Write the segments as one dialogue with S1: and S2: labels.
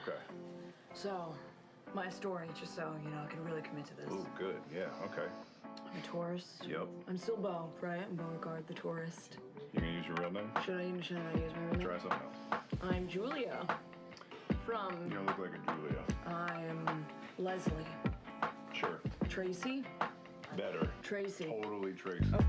S1: Okay.
S2: So, my story, just so you know, I can really commit to this.
S1: Oh, good. Yeah. Okay.
S2: I'm a tourist.
S1: Yep.
S2: I'm still Beau, right? I'm Beauregard, the tourist.
S1: You gonna use your real name?
S2: Should I use my real name?
S1: Try something else.
S2: I'm Julia. From.
S1: You don't look like a Julia.
S2: I'm Leslie.
S1: Sure.
S2: Tracy.
S1: Better.
S2: Tracy.
S1: Totally Tracy.
S2: Oh.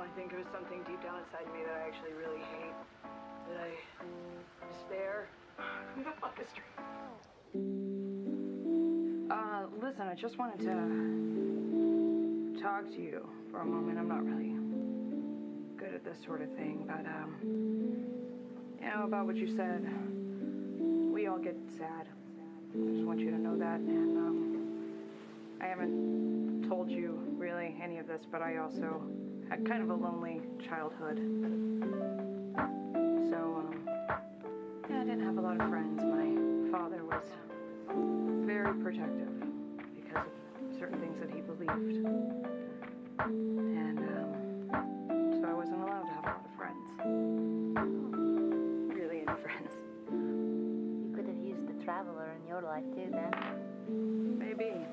S2: I think it was something deep down inside me that I actually really hate. That I despair. Who the fuck is straight? Listen, I just wanted to talk to you for a moment. I'm not really good at this sort of thing, but, you know, about what you said. We all get sad. I just want you to know that, and, I haven't told you really any of this, but I also had kind of a lonely childhood. So, yeah, I didn't have a lot of friends. My father was very protective because of certain things that he believed. And, so I wasn't allowed to have a lot of friends. Really any friends.
S3: You could have used the traveler in your life too, then.
S2: Maybe.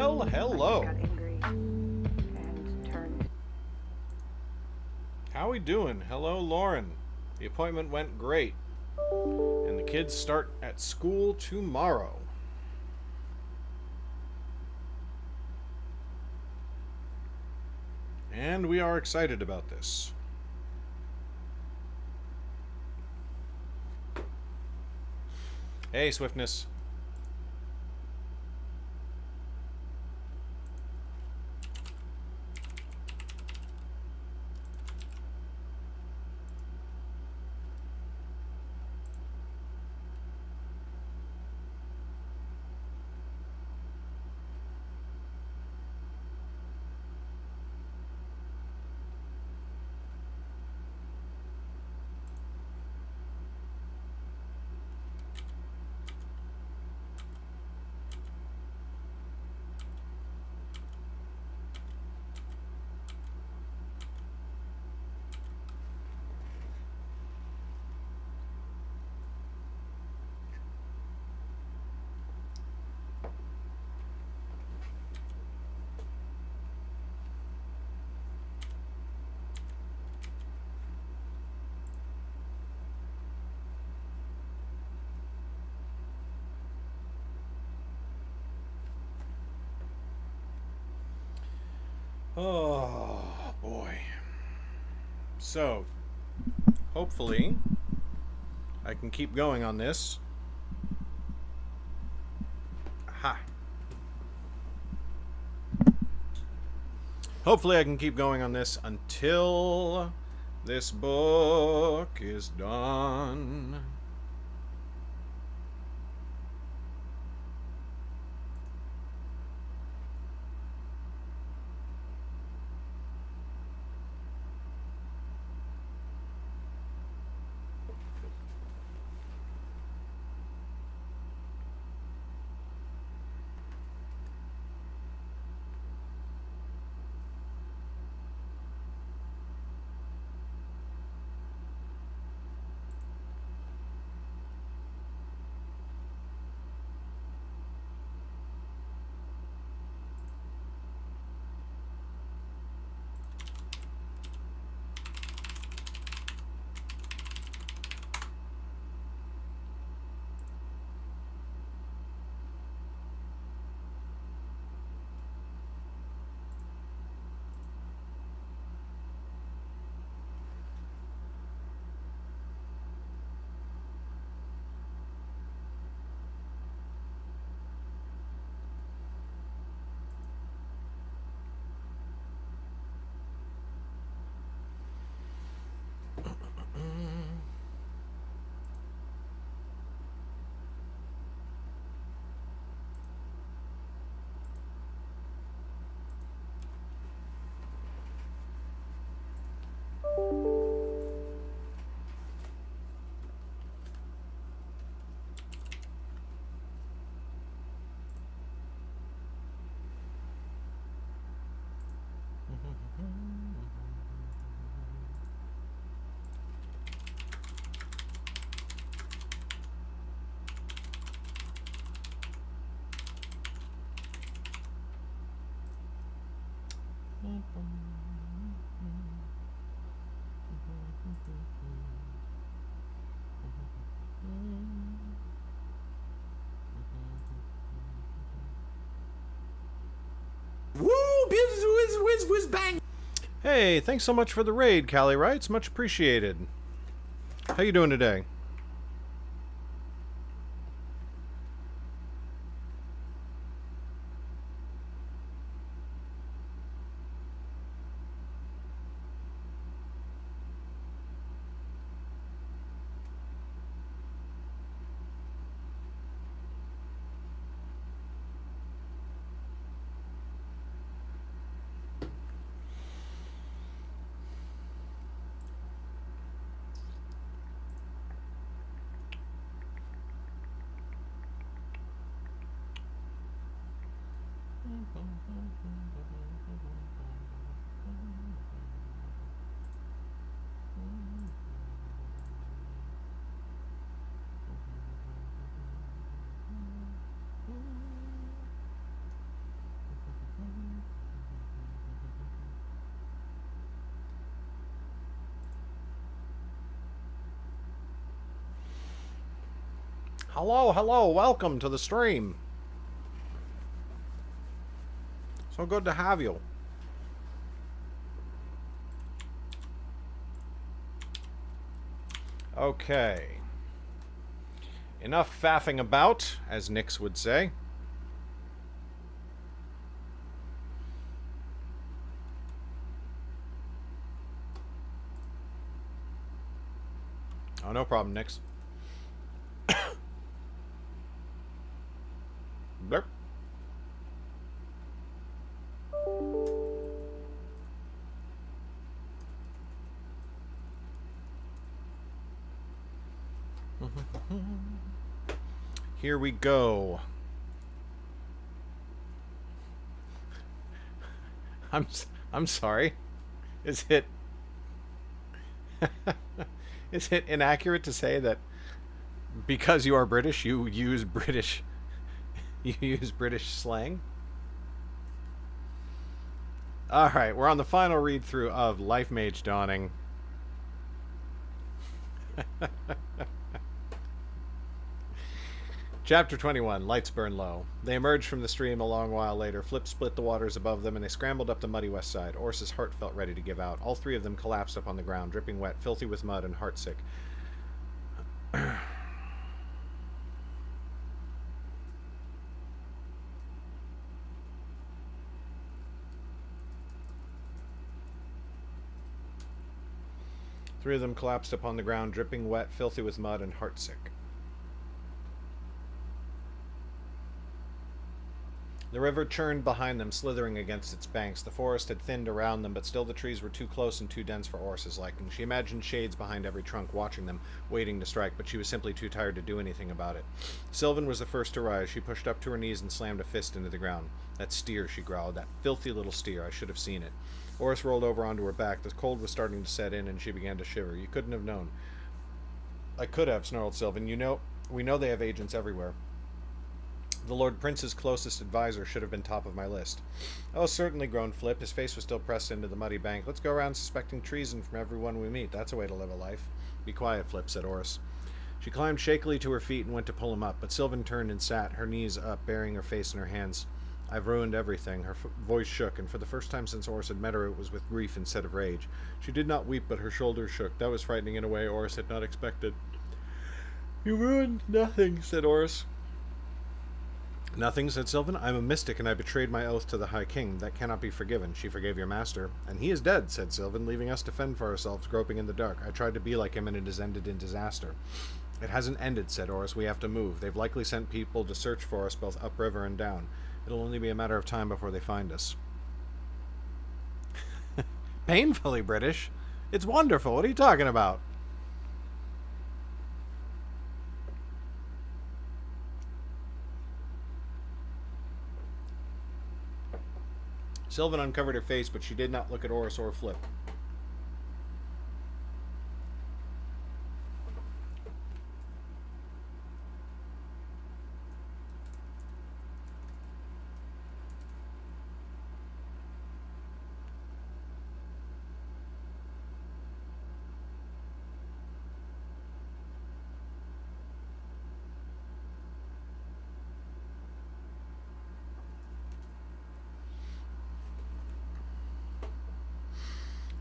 S4: Well, hello.
S2: I got angry and turned.
S4: How we doing? Hello, Lauren. The appointment went great. And the kids start at school tomorrow. And we are excited about this. Hey, Swiftness. Oh, boy. So, hopefully, I can keep going on this. Aha. Hopefully I can keep going on this until this book is done. Whiz, bang! Hey, thanks so much for the raid, Callie writes. Much appreciated. How you doing today? Hello, hello, welcome to the stream. So good to have you. Okay. Enough faffing about, as Nix would say. Oh, no problem, Nix. Blurp. Here we go. I'm sorry. Is it is it inaccurate to say that because you are British, you use British slang? All right, we're on the final read through of Lifemage Dawning. Chapter 21, Lights Burn Low. They emerged from the stream a long while later. Flip split the waters above them, and they scrambled up the muddy west side. Ors's heart felt ready to give out. All three of them collapsed upon the ground, dripping wet, filthy with mud, and heartsick. Three of them collapsed upon the ground, dripping wet, filthy with mud, and heartsick. The river churned behind them, slithering against its banks. The forest had thinned around them, but still the trees were too close and too dense for Ors's liking. She imagined shades behind every trunk, watching them, waiting to strike, but she was simply too tired to do anything about it. Sylvan was the first to rise. She pushed up to her knees and slammed a fist into the ground. "That steer," she growled. "That filthy little steer. I should have seen it." Ors rolled over onto her back. The cold was starting to set in, and she began to shiver. "You couldn't have known." "I could have," snarled Sylvan. We know they have agents everywhere. The Lord Prince's closest advisor should have been top of my list." "Oh, certainly," groaned Flip. His face was still pressed into the muddy bank. "Let's go around suspecting treason from everyone we meet. That's a way to live a life." "Be quiet, Flip," said Oris. She climbed shakily to her feet and went to pull him up, but Sylvan turned and sat, her knees up, burying her face in her hands. "I've ruined everything." Her voice shook, and for the first time since Oris had met her, it was with grief instead of rage. She did not weep, but her shoulders shook. That was frightening in a way Oris had not expected. "You ruined nothing," said Oris. "Nothing," said Sylvan. "I'm a mystic, and I betrayed my oath to the High King. That cannot be forgiven." "She forgave your master." "And he is dead," said Sylvan, "leaving us to fend for ourselves, groping in the dark. I tried to be like him, and it has ended in disaster." "It hasn't ended," said Oris. "We have to move. They've likely sent people to search for us, both upriver and down. It'll only be a matter of time before they find us." "Painfully British? It's wonderful. What are you talking about?" Sylvan uncovered her face, but she did not look at Oris or Flip.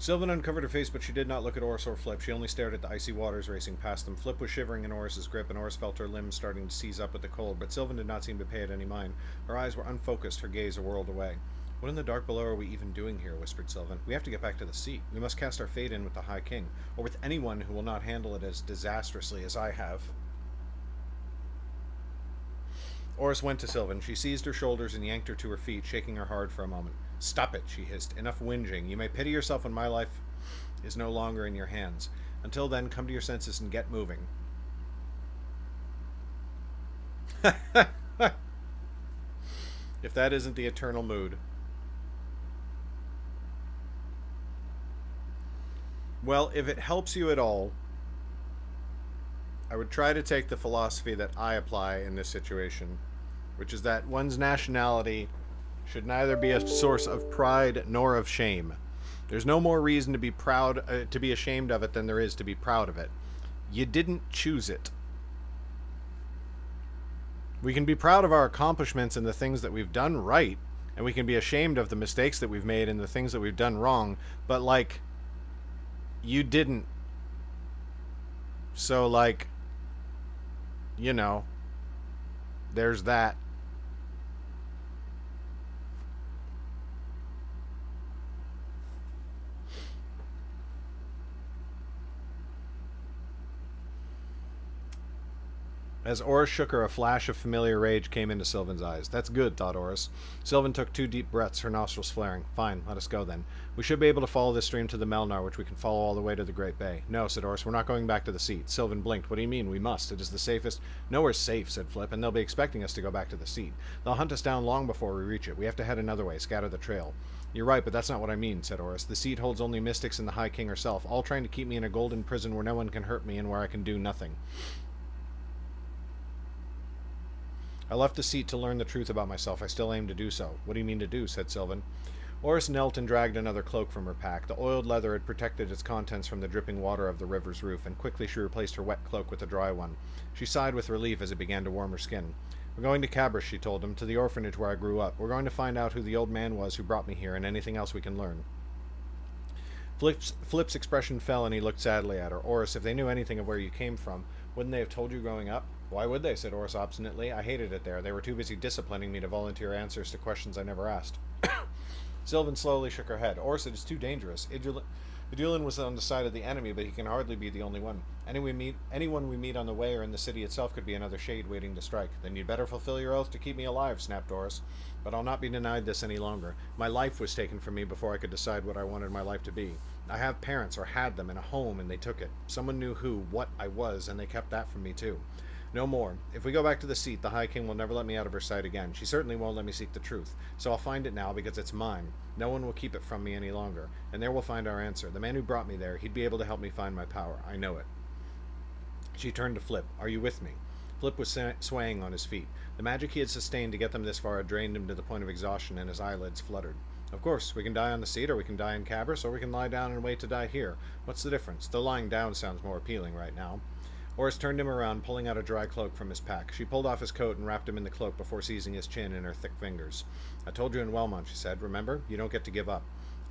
S4: Sylvan uncovered her face, but she did not look at Oris or Flip. She only stared at the icy waters racing past them. Flip was shivering in Oris's grip, and Oris felt her limbs starting to seize up with the cold, but Sylvan did not seem to pay it any mind. Her eyes were unfocused, her gaze a world away. "What in the dark below are we even doing here?" whispered Sylvan. "We have to get back to the sea. We must cast our fate in with the High King, or with anyone who will not handle it as disastrously as I have." Oris went to Sylvan. She seized her shoulders and yanked her to her feet, shaking her hard for a moment. "Stop it," she hissed. "Enough whinging. You may pity yourself when my life is no longer in your hands. Until then, come to your senses and get moving." If that isn't the eternal mood. Well, if it helps you at all, I would try to take the philosophy that I apply in this situation, which is that one's nationality should neither be a source of pride nor of shame. There's no more reason to be proud, to be ashamed of it than there is to be proud of it. You didn't choose it. We can be proud of our accomplishments and the things that we've done right, and we can be ashamed of the mistakes that we've made and the things that we've done wrong, but, like, you didn't. So, like, you know, there's that. As Oris shook her, a flash of familiar rage came into Sylvan's eyes. That's good, thought Oris. Sylvan took 2 deep breaths, her nostrils flaring. Fine, let us go then. We should be able to follow this stream to the Melnar, which we can follow all the way to the Great Bay. No, said Oris, we're not going back to the seat. Sylvan blinked. What do you mean, we must? It is the safest. Nowhere's safe, said Flip, and they'll be expecting us to go back to the seat. They'll hunt us down long before we reach it. We have to head another way, scatter the trail. You're right, but that's not what I mean, said Oris. The seat holds only mystics and the High King herself, all trying to keep me in a golden prison where no one can hurt me and where I can do nothing. I left the seat to learn the truth about myself. I still aim to do so. What do you mean to do? Said Sylvan. Oris knelt and dragged another cloak from her pack. The oiled leather had protected its contents from the dripping water of the river's roof, and quickly she replaced her wet cloak with a dry one. She sighed with relief as it began to warm her skin. We're going to Cabris, she told him, to the orphanage where I grew up. We're going to find out who the old man was who brought me here, and anything else we can learn. Flip's expression fell, and he looked sadly at her. Oris, if they knew anything of where you came from, wouldn't they have told you growing up? Why would they? Said Oris obstinately. I hated it there. They were too busy disciplining me to volunteer answers to questions I never asked. Sylvan slowly shook her head. Oris, it is too dangerous. Idulin was on the side of the enemy, but he can hardly be the only one. Anyone we meet on the way or in the city itself could be another shade waiting to strike. Then you'd better fulfill your oath to keep me alive, snapped Oris. But I'll not be denied this any longer. My life was taken from me before I could decide what I wanted my life to be. I have parents, or had them, in a home, and they took it. Someone knew what I was, and they kept that from me too. No more. If we go back to the seat, the High King will never let me out of her sight again. She certainly won't let me seek the truth. So I'll find it now because it's mine. No one will keep it from me any longer. And there we'll find our answer. The man who brought me there, he'd be able to help me find my power. I know it. She turned to Flip. Are you with me? Flip was swaying on his feet. The magic he had sustained to get them this far had drained him to the point of exhaustion, and his eyelids fluttered. Of course, we can die on the seat, or we can die in Cabris, or we can lie down and wait to die here. What's the difference? Though lying down sounds more appealing right now. Oris turned him around, pulling out a dry cloak from his pack. She pulled off his coat and wrapped him in the cloak before seizing his chin in her thick fingers. I told you in Wellmont, she said. Remember? You don't get to give up.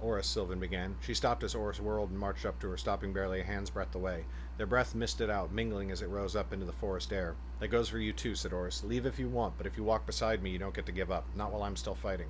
S4: Oris, Sylvan began. She stopped as Oris whirled and marched up to her, stopping barely a hand's breadth away. Their breath misted out, mingling as it rose up into the forest air. That goes for you too, said Oris. Leave if you want, but if you walk beside me, you don't get to give up. Not while I'm still fighting.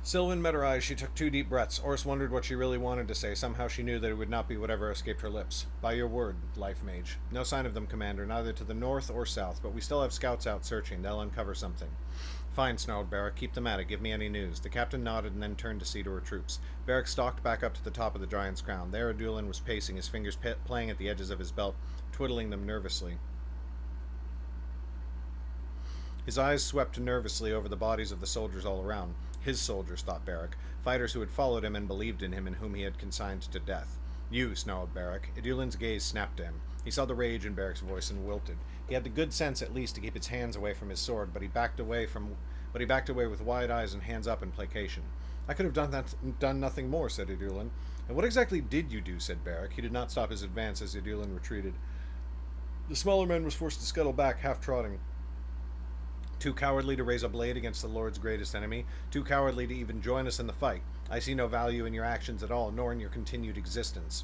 S4: Sylvan met her eyes. She took 2 deep breaths. Oris wondered what she really wanted to say. Somehow she knew that it would not be whatever escaped her lips. By your word, Lifemage. No sign of them, Commander, neither to the north or south, but we still have scouts out searching. They'll uncover something. Fine, snarled Barrack. Keep them at it. Give me any news. The captain nodded and then turned to see to her troops. Barrack stalked back up to the top of the giant's crown. There Idulin was pacing, his fingers playing at the edges of his belt, twiddling them nervously. His eyes swept nervously over the bodies of the soldiers all around. His soldiers, thought Barrack, fighters who had followed him and believed in him and whom he had consigned to death. You, snarled Barrack. Idulin's gaze snapped to him. He saw the rage in Barrack's voice and wilted. He had the good sense, at least, to keep his hands away from his sword, but he backed away with wide eyes and hands up in placation. I could have done nothing more, said Idulin. And what exactly did you do? Said Barrack. He did not stop his advance as Idulin retreated. The smaller man was forced to scuttle back, half trotting. Too cowardly to raise a blade against the Lord's greatest enemy. Too cowardly to even join us in the fight. I see no value in your actions at all, nor in your continued existence.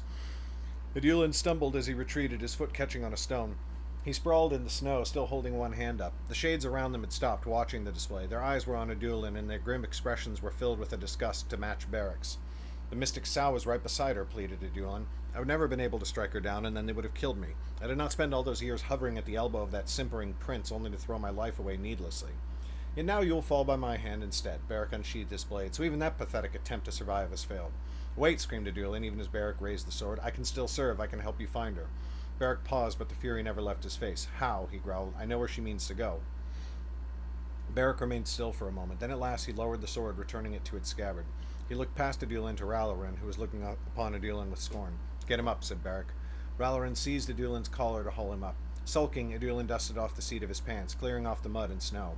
S4: Idulin stumbled as he retreated, his foot catching on a stone. He sprawled in the snow, still holding one hand up. The shades around them had stopped, watching the display. Their eyes were on Idulin, and their grim expressions were filled with a disgust to match Barrack's. The mystic sow was right beside her, pleaded Idulin. I would never have been able to strike her down, and then they would have killed me. I did not spend all those years hovering at the elbow of that simpering prince only to throw my life away needlessly. Yet now you will fall by my hand instead. Barrack unsheathed his blade, so even that pathetic attempt to survive has failed. Wait, screamed Idulin, even as Barrack raised the sword. I can still serve. I can help you find her. Barrack paused, but the fury never left his face. How? He growled. I know where she means to go. Barrack remained still for a moment. Then at last he lowered the sword, returning it to its scabbard. He looked past Idulin to Raloran, who was looking upon Idulin with scorn. Get him up, said Barrack. Raloran seized Idulin's collar to haul him up. Sulking, Idulin dusted off the seat of his pants, clearing off the mud and snow.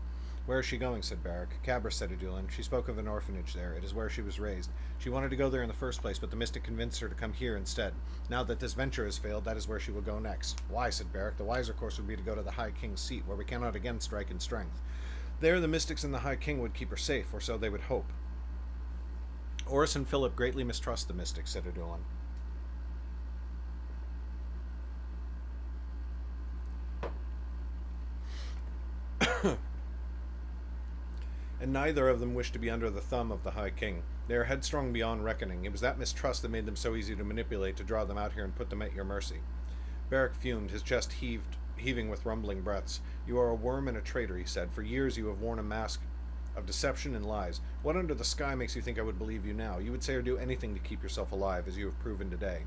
S4: Where is she going? Said Barrack. Cabra, said Adulin. She spoke of an orphanage there. It is where she was raised. She wanted to go there in the first place, but the mystic convinced her to come here instead. Now that this venture has failed, that is where she will go next. Why? Said Barrack. The wiser course would be to go to the High King's seat, where we cannot again strike in strength. There the mystics and the High King would keep her safe, or so they would hope. Oris and Philip greatly mistrust the mystics, said Adulin. And neither of them wish to be under the thumb of the High King. They are headstrong beyond reckoning. It was that mistrust that made them so easy to manipulate, to draw them out here and put them at your mercy. Barrack fumed, his chest heaving with rumbling breaths. You are a worm and a traitor, he said. For years you have worn a mask of deception and lies. What under the sky makes you think I would believe you now? You would say or do anything to keep yourself alive, as you have proven today.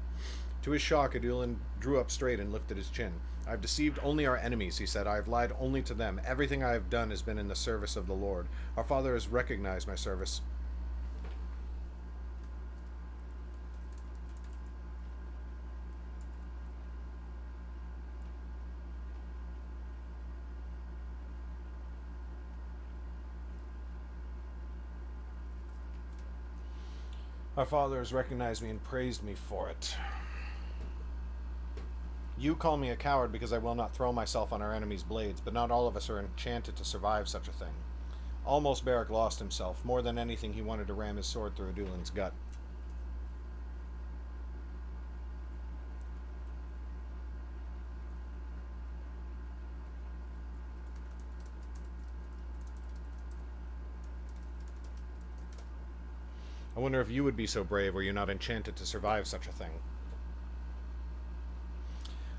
S4: To his shock, Adulin drew up straight and lifted his chin. I have deceived only our enemies, he said. I have lied only to them. Everything I have done has been in the service of the Lord. Our Father has recognized my service. Our Father has recognized me and praised me for it. You call me a coward because I will not throw myself on our enemies' blades, but not all of us are enchanted to survive such a thing. Almost Barrack lost himself. More than anything, he wanted to ram his sword through Adulin's gut. I wonder if you would be so brave were you not enchanted to survive such a thing.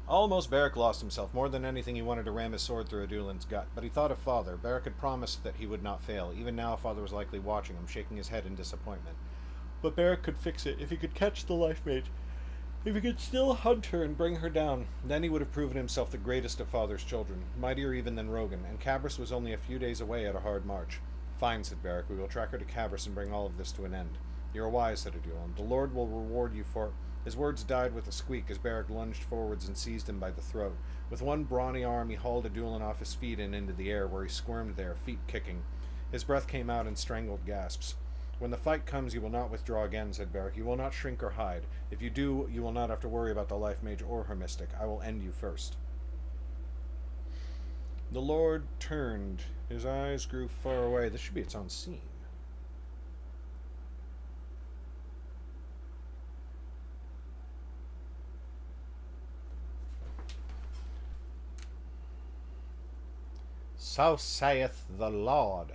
S4: Almost Barrack lost himself. More than anything, he wanted to ram his sword through Adulin's gut. But he thought of Father. Barrack had promised that he would not fail. Even now, Father was likely watching him, shaking his head in disappointment. But Barrack could fix it if he could catch the Lifemage. If he could still hunt her and bring her down, then he would have proven himself the greatest of Father's children, mightier even than Rogan, and Cabris was only a few days away at a hard march. Fine, said Barrack. We will track her to Cabris and bring all of this to an end. You are wise, said Adulin. The Lord will reward you for... His words died with a squeak as Barrack lunged forwards and seized him by the throat. With one brawny arm, he hauled Adulin off his feet and into the air, where he squirmed there, feet kicking. His breath came out in strangled gasps. When the fight comes, you will not withdraw again, said Barrack. You will not shrink or hide. If you do, you will not have to worry about the Lifemage or her mystic. I will end you first. The Lord turned. His eyes grew far away. This should be its own scene. So saith the Lord.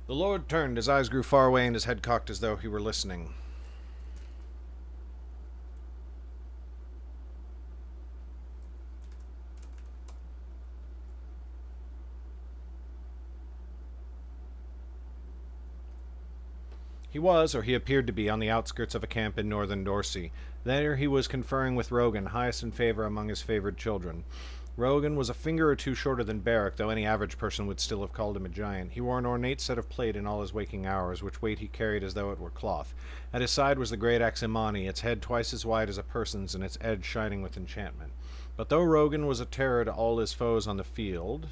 S4: The Lord turned, his eyes grew far away and his head cocked as though he were listening. He was, or he appeared to be, on the outskirts of a camp in northern Dorsey. There he was conferring with Rogan, highest in favor among his favored children. Rogan was a finger or two shorter than Barrack, though any average person would still have called him a giant. He wore an ornate set of plate in all his waking hours, which weight he carried as though it were cloth. At his side was the great Aximani, its head twice as wide as a person's, and its edge shining with enchantment. But though Rogan was a terror to all his foes on the field...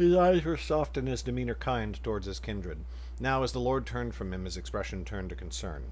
S4: His eyes were soft and his demeanor kind towards his kindred. Now, as the Lord turned from him, his expression turned to concern.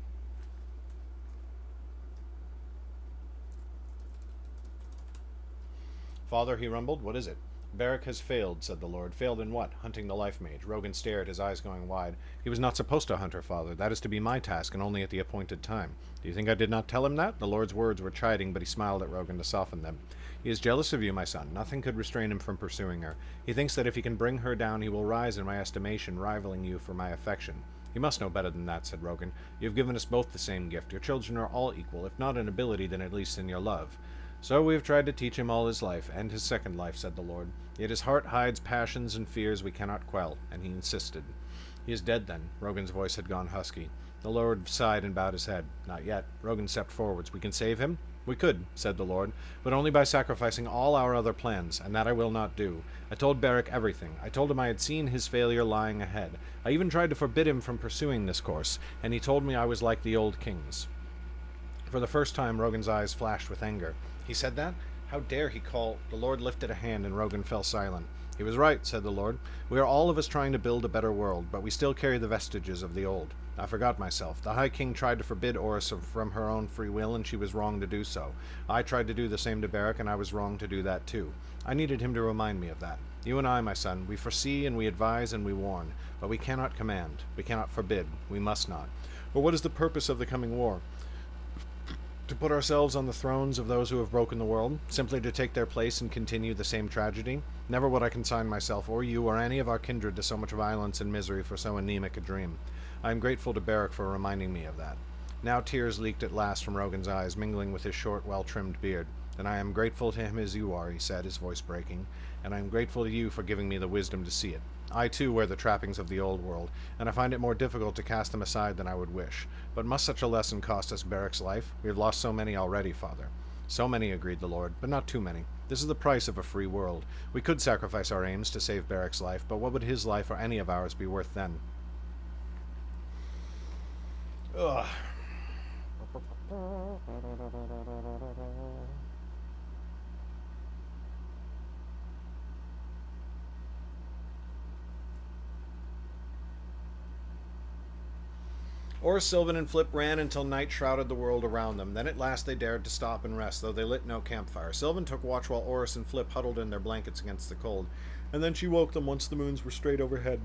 S4: "Father," he rumbled, "what is it?" "Beric has failed," said the Lord. "Failed in what?" "Hunting the Lifemage." Rogan stared, his eyes going wide. "He was not supposed to hunt her, Father. That is to be my task, and only at the appointed time. Do you think I did not tell him that?" The Lord's words were chiding, but he smiled at Rogan to soften them. "He is jealous of you, my son. Nothing could restrain him from pursuing her. He thinks that if he can bring her down, he will rise in my estimation, rivaling you for my affection." "You must know better than that," said Rogan. "You have given us both the same gift. Your children are all equal, if not in ability, then at least in your love." "So we have tried to teach him all his life, and his second life," said the Lord. "Yet his heart hides passions and fears we cannot quell," and he insisted. "He is dead, then?" Rogan's voice had gone husky. The Lord sighed and bowed his head. "Not yet." Rogan stepped forwards. "We can save him?" "We could," said the Lord, "but only by sacrificing all our other plans, and that I will not do. I told Beric everything. I told him I had seen his failure lying ahead. I even tried to forbid him from pursuing this course, and he told me I was like the old kings." For the first time, Rogan's eyes flashed with anger. "He said that? How dare he call—" The Lord lifted a hand and Rogan fell silent. "He was right," said the Lord. "We are all of us trying to build a better world, but we still carry the vestiges of the old. I forgot myself. The High King tried to forbid Oris from her own free will, and she was wrong to do so. I tried to do the same to Beric, and I was wrong to do that too. I needed him to remind me of that. You and I, my son, we foresee and we advise and we warn, but we cannot command. We cannot forbid. We must not. Or what is the purpose of the coming war? To put ourselves on the thrones of those who have broken the world, simply to take their place and continue the same tragedy? Never would I consign myself, or you, or any of our kindred to so much violence and misery for so anemic a dream. I am grateful to Beric for reminding me of that." Now tears leaked at last from Rogan's eyes, mingling with his short, well-trimmed beard. "And I am grateful to him as you are," he said, his voice breaking. "And I am grateful to you for giving me the wisdom to see it. I, too, wear the trappings of the old world, and I find it more difficult to cast them aside than I would wish. But must such a lesson cost us Beric's life? We have lost so many already, Father." "So many," agreed the Lord, "but not too many. This is the price of a free world. We could sacrifice our aims to save Beric's life, but what would his life or any of ours be worth then?" Ugh. Oris, Sylvan, and Flip ran until night shrouded the world around them. Then at last they dared to stop and rest, though they lit no campfire. Sylvan took watch while Oris and Flip huddled in their blankets against the cold, and then she woke them once the moons were straight overhead.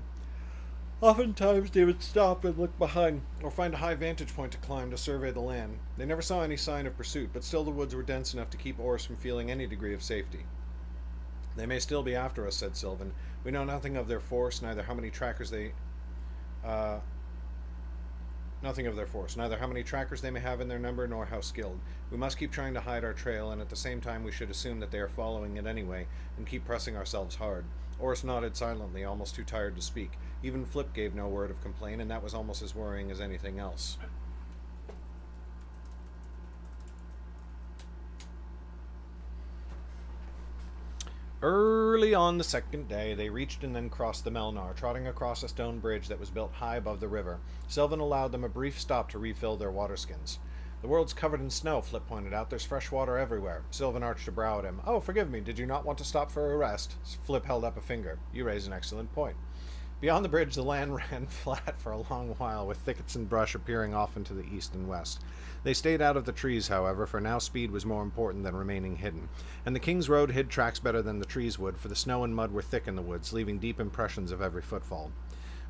S4: Oftentimes they would stop and look behind, or find a high vantage point to climb to survey the land. They never saw any sign of pursuit, but still the woods were dense enough to keep Oris from feeling any degree of safety. "They may still be after us," said Sylvan. "We know nothing of their force, neither how many trackers they may have in their number, nor how skilled. We must keep trying to hide our trail, and at the same time we should assume that they are following it anyway, and keep pressing ourselves hard." Oris nodded silently, almost too tired to speak. Even Flip gave no word of complaint, and that was almost as worrying as anything else. Early on the second day, they reached and then crossed the Melnar, trotting across a stone bridge that was built high above the river. Sylvan allowed them a brief stop to refill their waterskins. "The world's covered in snow," Flip pointed out. "There's fresh water everywhere." Sylvan arched a brow at him. "Oh, forgive me. Did you not want to stop for a rest?" Flip held up a finger. "You raise an excellent point." Beyond the bridge, the land ran flat for a long while, with thickets and brush appearing off into the east and west. They stayed out of the trees, however, for now speed was more important than remaining hidden. And the King's Road hid tracks better than the trees would, for the snow and mud were thick in the woods, leaving deep impressions of every footfall.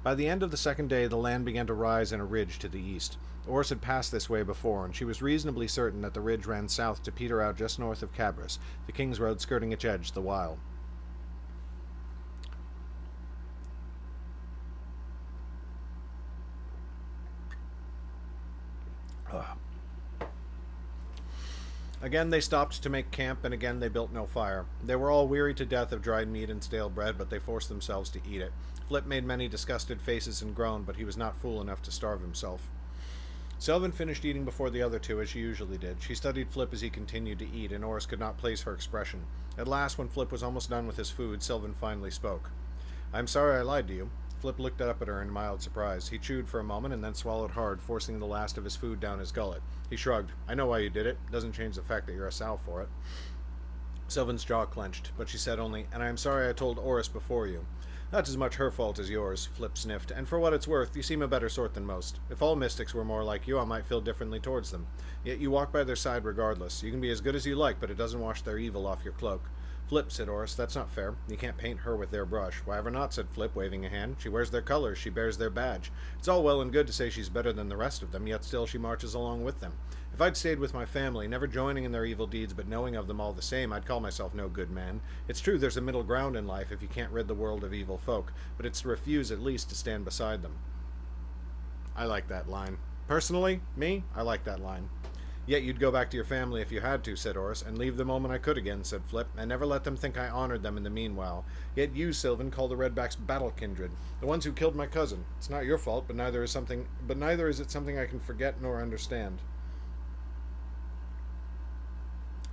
S4: By the end of the second day, the land began to rise in a ridge to the east. Oris had passed this way before, and she was reasonably certain that the ridge ran south to peter out just north of Cabris, the King's Road skirting its edge the while. Again they stopped to make camp, and again they built no fire. They were all weary to death of dried meat and stale bread, but they forced themselves to eat it. Flip made many disgusted faces and groaned, but he was not fool enough to starve himself. Sylvan finished eating before the other two, as she usually did. She studied Flip as he continued to eat, and Oris could not place her expression. At last, when Flip was almost done with his food, Sylvan finally spoke. "I'm sorry I lied to you." Flip looked up at her in mild surprise. He chewed for a moment and then swallowed hard, forcing the last of his food down his gullet. He shrugged. "I know why you did it. Doesn't change the fact that you're a sow for it." Sylvan's jaw clenched, but she said only, "And I am sorry I told Oris before you." "That's as much her fault as yours," Flip sniffed, "and for what it's worth, you seem a better sort than most. If all mystics were more like you, I might feel differently towards them. Yet you walk by their side regardless. You can be as good as you like, but it doesn't wash their evil off your cloak." "Flip," said Oris, "that's not fair. You can't paint her with their brush." "Why ever not?" said Flip, waving a hand. "She wears their colors. She bears their badge. It's all well and good to say she's better than the rest of them, yet still she marches along with them. If I'd stayed with my family, never joining in their evil deeds but knowing of them all the same, I'd call myself no good man. It's true there's a middle ground in life if you can't rid the world of evil folk, but it's to refuse at least to stand beside them." I like that line. Personally, I like that line. "Yet you'd go back to your family if you had to," said Oris. "And leave the moment I could again," said Flip, "and never let them think I honored them in the meanwhile. Yet you, Sylvan, call the Redbacks battle kindred, the ones who killed my cousin. It's not your fault, but neither is it something I can forget nor understand."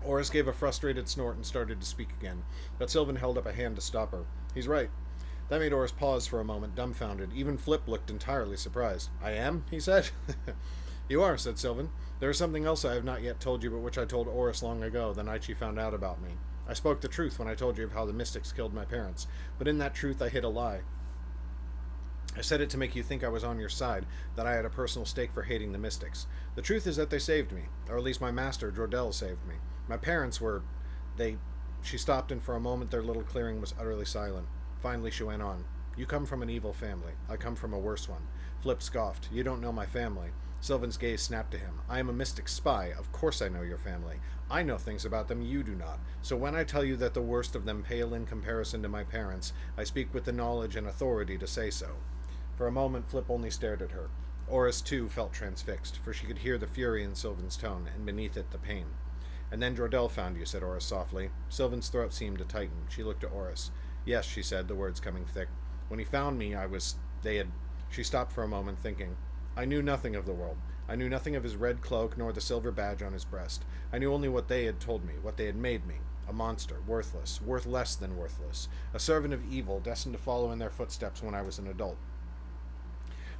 S4: Oris gave a frustrated snort and started to speak again, but Sylvan held up a hand to stop her. "He's right." That made Oris pause for a moment, dumbfounded. Even Flip looked entirely surprised. "I am?" he said. "You are," said Sylvan. "There is something else I have not yet told you, but which I told Oris long ago, the night she found out about me. I spoke the truth when I told you of how the mystics killed my parents, but in that truth I hid a lie. I said it to make you think I was on your side, that I had a personal stake for hating the mystics. The truth is that they saved me, or at least my master, Jordell, saved me. My parents were... She stopped, and for a moment their little clearing was utterly silent. Finally she went on. "You come from an evil family. I come from a worse one." Flip scoffed. "You don't know my family." Sylvan's gaze snapped to him. "I am a mystic spy. Of course I know your family. I know things about them you do not. So when I tell you that the worst of them pale in comparison to my parents, I speak with the knowledge and authority to say so." For a moment Flip only stared at her. Oris, too, felt transfixed, for she could hear the fury in Sylvan's tone, and beneath it the pain. "And then Jordell found you," said Oris softly. Sylvan's throat seemed to tighten. She looked at Oris. "Yes," she said, the words coming thick. "When he found me, She stopped for a moment, thinking. "I knew nothing of the world. I knew nothing of his red cloak nor the silver badge on his breast. I knew only what they had told me, what they had made me. A monster, worthless, worth less than worthless. A servant of evil, destined to follow in their footsteps when I was an adult.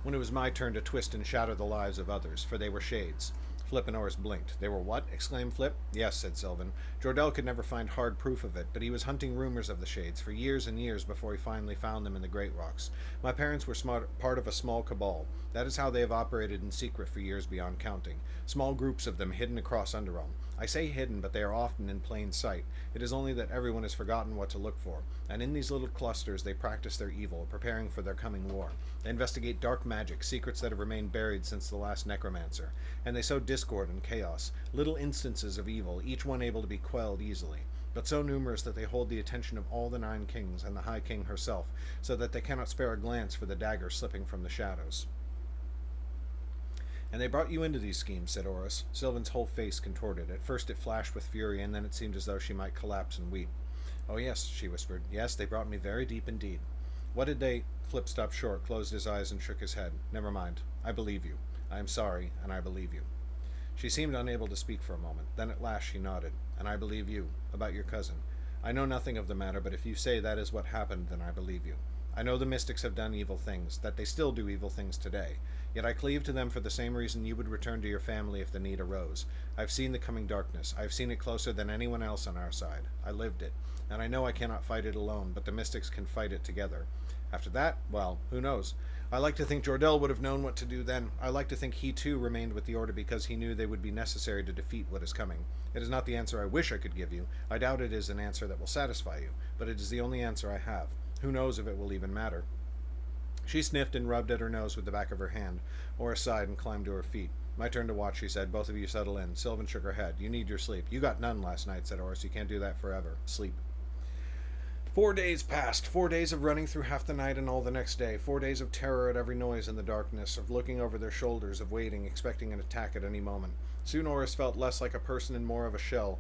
S4: When it was my turn to twist and shatter the lives of others, for they were shades." Flip and Oris blinked. "They were what?" exclaimed Flip. "Yes," said Sylvan. "Jordell could never find hard proof of it, but he was hunting rumors of the shades for years and years before he finally found them in the Great Rocks. My parents were part of a small cabal. That is how they have operated in secret for years beyond counting. Small groups of them hidden across Underrealm. I say hidden, but they are often in plain sight. It is only that everyone has forgotten what to look for, and in these little clusters they practice their evil, preparing for their coming war. They investigate dark magic, secrets that have remained buried since the last necromancer, and they sow discord and chaos, little instances of evil, each one able to be quelled easily, but so numerous that they hold the attention of all the 9 kings and the High King herself, so that they cannot spare a glance for the dagger slipping from the shadows." "And they brought you into these schemes," said Oris. Sylvan's whole face contorted. At first it flashed with fury, and then it seemed as though she might collapse and weep. "Oh yes," she whispered. "Yes, they brought me very deep indeed." "What did they—" Flip stopped short, closed his eyes, and shook his head. "Never mind. I believe you. I am sorry, and I believe you." She seemed unable to speak for a moment. Then at last she nodded. "And I believe you, about your cousin. I know nothing of the matter, but if you say that is what happened, then I believe you. I know the mystics have done evil things, that they still do evil things today. Yet I cleave to them for the same reason you would return to your family if the need arose. I have seen the coming darkness. I have seen it closer than anyone else on our side. I lived it. And I know I cannot fight it alone, but the mystics can fight it together. After that, well, who knows? I like to think Jordell would have known what to do then. I like to think he too remained with the Order because he knew they would be necessary to defeat what is coming. It is not the answer I wish I could give you. I doubt it is an answer that will satisfy you, but it is the only answer I have. Who knows if it will even matter?" She sniffed and rubbed at her nose with the back of her hand. Oris sighed and climbed to her feet. "My turn to watch," she said. "Both of you settle in." Sylvan shook her head. "You need your sleep." "You got none last night," said Oris. "You can't do that forever. Sleep." 4 days passed. 4 days of running through half the night and all the next day. 4 days of terror at every noise in the darkness, of looking over their shoulders, of waiting, expecting an attack at any moment. Soon Oris felt less like a person and more of a shell.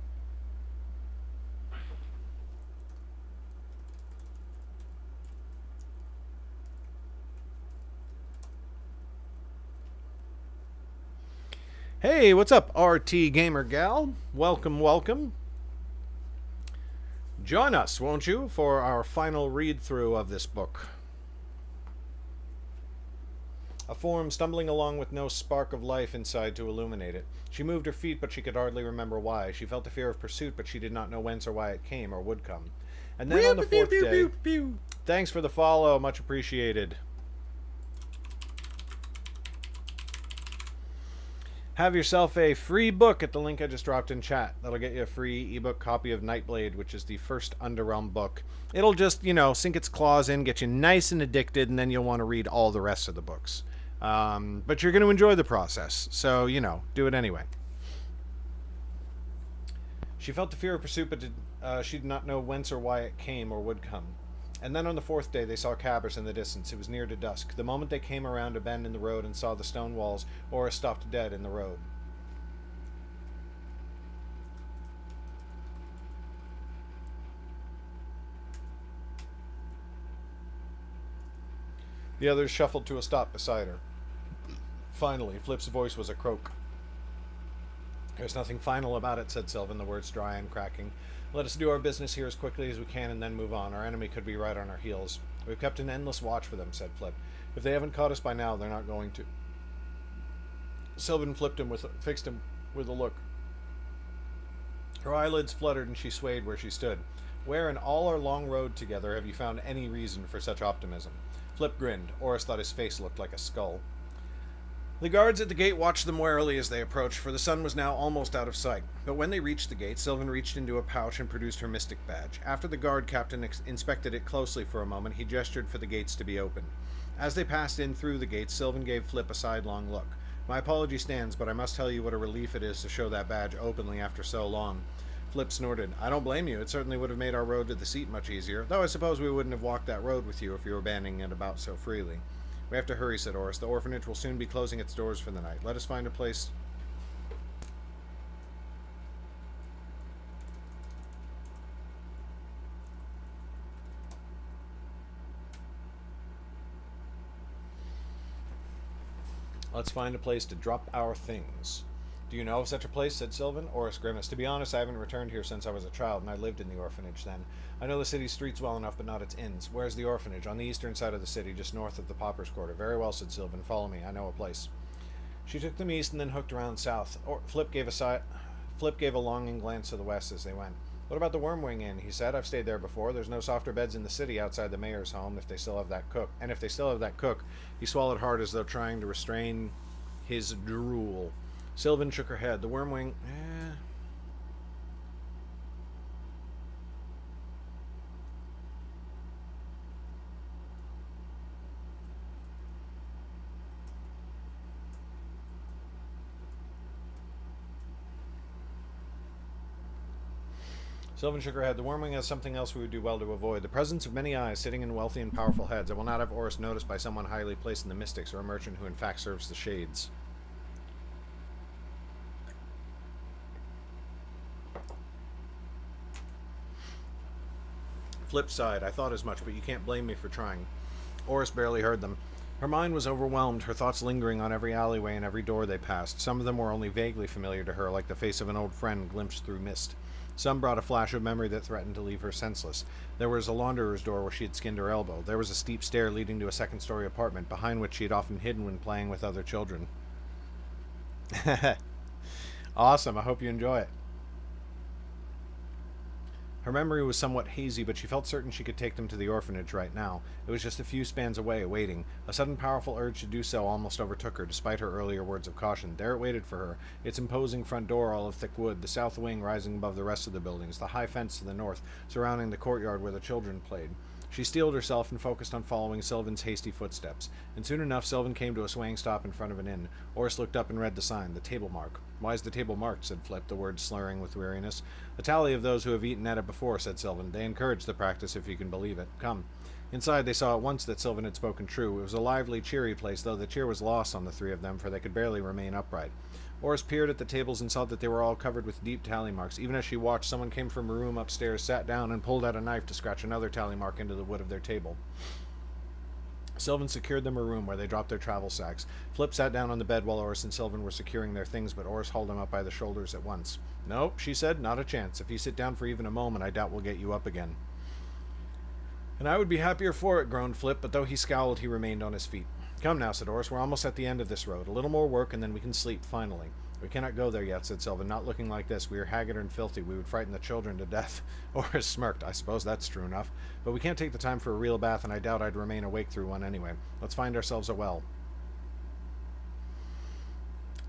S4: Hey, what's up, RT Gamer Gal? Welcome, welcome. Join us, won't you, for our final read-through of this book. A form stumbling along with no spark of life inside to illuminate it. She moved her feet, but she could hardly remember why. She felt a fear of pursuit, but she did not know whence or why it came or would come. And then on the fourth day... Thanks for the follow, much appreciated. Have yourself a free book at the link I just dropped in chat. That'll get you a free ebook copy of Nightblade, which is the first Underrealm book. It'll just, sink its claws in, get you nice and addicted, and then you'll want to read all the rest of the books. But you're going to enjoy the process, so, do it anyway. She felt the fear of pursuit, but she did not know whence or why it came or would come. And then on the fourth day, they saw Cabbers in the distance. It was near to dusk. The moment they came around a bend in the road and saw the stone walls, Oris stopped dead in the road. The others shuffled to a stop beside her. Finally, Flip's voice was a croak. There's nothing final about it, said Sylvan, the words dry and cracking. Let us do our business here as quickly as we can and then move on. Our enemy could be right on our heels. We've kept an endless watch for them, said Flip. If they haven't caught us by now, they're not going to. Sylvan fixed him with a look. Her eyelids fluttered and she swayed where she stood. Where in all our long road together have you found any reason for such optimism? Flip grinned. Oris thought his face looked like a skull. The guards at the gate watched them warily as they approached, for the sun was now almost out of sight. But when they reached the gate, Sylvan reached into a pouch and produced her mystic badge. After the guard captain inspected it closely for a moment, he gestured for the gates to be opened. As they passed in through the gates, Sylvan gave Flip a sidelong look. My apology stands, but I must tell you what a relief it is to show that badge openly after so long. Flip snorted. I don't blame you. It certainly would have made our road to the seat much easier, though I suppose we wouldn't have walked that road with you if you were banding it about so freely. We have to hurry, said Oris. The orphanage will soon be closing its doors for the night. Let us find a place... Let's find a place to drop our things. Do you know of such a place? Said Sylvan. Oris grimaced. To be honest, I haven't returned here since I was a child, and I lived in the orphanage then. I know the city's streets well enough, but not its inns. Where's the orphanage? On the eastern side of the city, just north of the Pauper's Quarter. Very well, said Sylvan. Follow me. I know a place. She took them east and then hooked around south. Flip gave a longing glance to the west as they went. What about the Wormwing Inn? He said. I've stayed there before. There's no softer beds in the city outside the mayor's home if they still have that cook. And if they still have that cook, he swallowed hard as though trying to restrain his drool. Sylvan shook her head. The Wormwing... Sylvan shook her head. The Wormwing has something else we would do well to avoid. The presence of many eyes sitting in wealthy and powerful heads. I will not have Oris noticed by someone highly placed in the mystics or a merchant who in fact serves the shades. Flip side. I thought as much, but you can't blame me for trying. Oris barely heard them. Her mind was overwhelmed, her thoughts lingering on every alleyway and every door they passed. Some of them were only vaguely familiar to her, like the face of an old friend glimpsed through mist. Some brought a flash of memory that threatened to leave her senseless. There was a launderer's door where she had skinned her elbow. There was a steep stair leading to a second-story apartment, behind which she had often hidden when playing with other children. Awesome, I hope you enjoy it. Her memory was somewhat hazy, but she felt certain she could take them to the orphanage right now. It was just a few spans away, waiting. A sudden powerful urge to do so almost overtook her, despite her earlier words of caution. There it waited for her, its imposing front door all of thick wood, the south wing rising above the rest of the buildings, the high fence to the north, surrounding the courtyard where the children played. She steeled herself and focused on following Sylvan's hasty footsteps, and soon enough Sylvan came to a swaying stop in front of an inn. Oris looked up and read the sign, the table mark. Why is the table marked? Said Flip, the words slurring with weariness. A tally of those who have eaten at it before, said Sylvan. They encourage the practice, if you can believe it. Come. Inside they saw at once that Sylvan had spoken true. It was a lively, cheery place, though the cheer was lost on the three of them, for they could barely remain upright. Oris peered at the tables and saw that they were all covered with deep tally marks. Even as she watched, someone came from a room upstairs, sat down, and pulled out a knife to scratch another tally mark into the wood of their table. Sylvan secured them a room where they dropped their travel sacks. Flip sat down on the bed while Oris and Sylvan were securing their things, but Oris hauled him up by the shoulders at once. "Nope," she said, "not a chance. If you sit down for even a moment, I doubt we'll get you up again." "And I would be happier for it," groaned Flip, but though he scowled, he remained on his feet. Come now, said Oris. We're almost at the end of this road. A little more work, and then we can sleep, finally. We cannot go there yet, said Sylvan. Not looking like this. We are haggard and filthy. We would frighten the children to death. Oris smirked. I suppose that's true enough. But we can't take the time for a real bath, and I doubt I'd remain awake through one anyway. Let's find ourselves a well.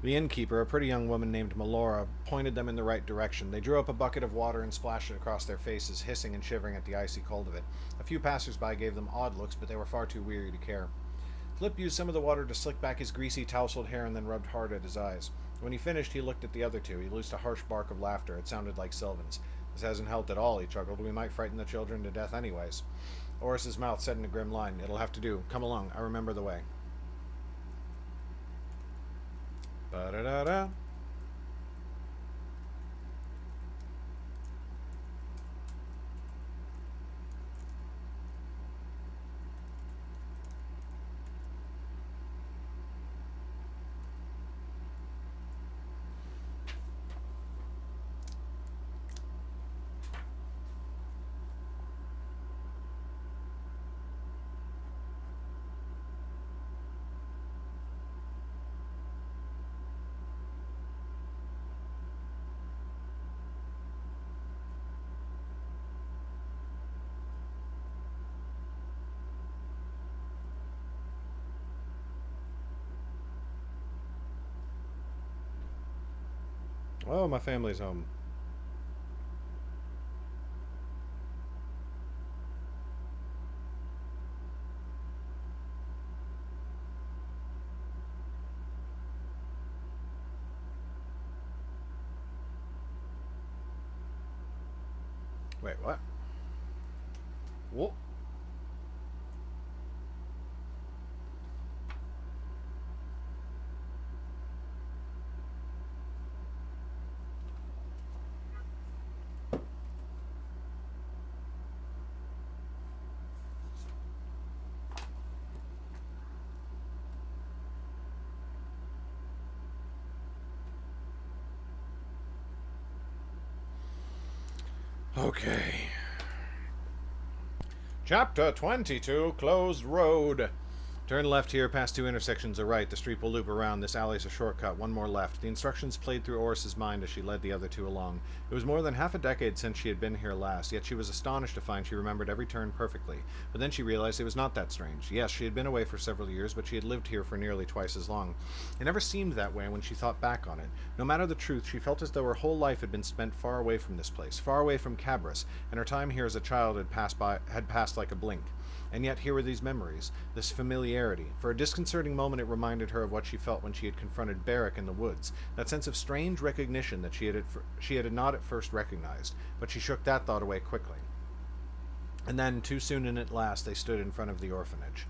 S4: The innkeeper, a pretty young woman named Melora, pointed them in the right direction. They drew up a bucket of water and splashed it across their faces, hissing and shivering at the icy cold of it. A few passers-by gave them odd looks, but they were far too weary to care. Flip used some of the water to slick back his greasy, tousled hair and then rubbed hard at his eyes. When he finished, he looked at the other two. He loosed a harsh bark of laughter. It sounded like Sylvan's. This hasn't helped at all, he chuckled. We might frighten the children to death anyways. Oris's mouth set in a grim line. It'll have to do. Come along. I remember the way. Ba-da-da-da. Oh, my family's home. Wait, what? Whoa. Okay. Chapter 22, Closed Road. Turn left here, past two intersections or right. The street will loop around. This alley's a shortcut. One more left. The instructions played through Oris's mind as she led the other two along. It was more than half a decade since she had been here last, yet she was astonished to find she remembered every turn perfectly. But then she realized it was not that strange. Yes, she had been away for several years, but she had lived here for nearly twice as long. It never seemed that way when she thought back on it. No matter the truth, she felt as though her whole life had been spent far away from this place, far away from Cabris, and her time here as a child had passed like a blink. And yet here were these memories, this familiarity. For a disconcerting moment it reminded her of what she felt when she had confronted Barrick in the woods, that sense of strange recognition that she had not at first recognized, but she shook that thought away quickly. And then, too soon and at last, they stood in front of the orphanage.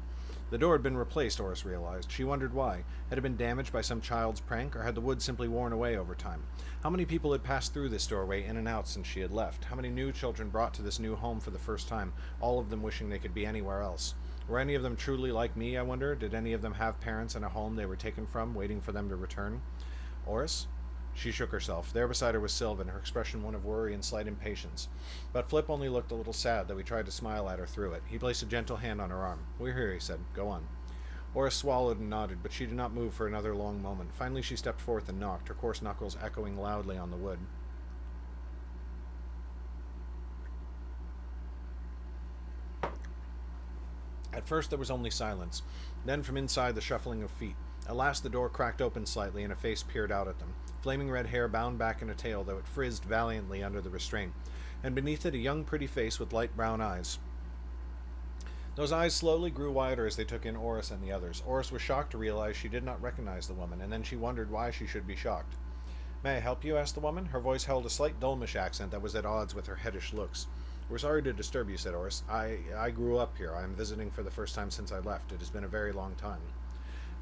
S4: The door had been replaced, Oris realized. She wondered why. Had it been damaged by some child's prank, or had the wood simply worn away over time? How many people had passed through this doorway in and out since she had left? How many new children brought to this new home for the first time, all of them wishing they could be anywhere else? Were any of them truly like me, I wonder? Did any of them have parents and a home they were taken from, waiting for them to return? Oris? She shook herself. There beside her was Sylvan, her expression one of worry and slight impatience. But Flip only looked a little sad, though he tried to smile at her through it. He placed a gentle hand on her arm. We're here, he said. Go on. Oris swallowed and nodded, but she did not move for another long moment. Finally she stepped forth and knocked, her coarse knuckles echoing loudly on the wood. At first there was only silence. Then from inside the shuffling of feet. At last the door cracked open slightly and a face peered out at them. Flaming red hair bound back in a tail, though it frizzed valiantly under the restraint. And beneath it a young pretty face with light brown eyes. Those eyes slowly grew wider as they took in Oris and the others. Oris was shocked to realize she did not recognize the woman, and then she wondered why she should be shocked. May I help you? Asked the woman. Her voice held a slight Dulmish accent that was at odds with her headish looks. We're sorry to disturb you, said Oris. I grew up here. I am visiting for the first time since I left. It has been a very long time.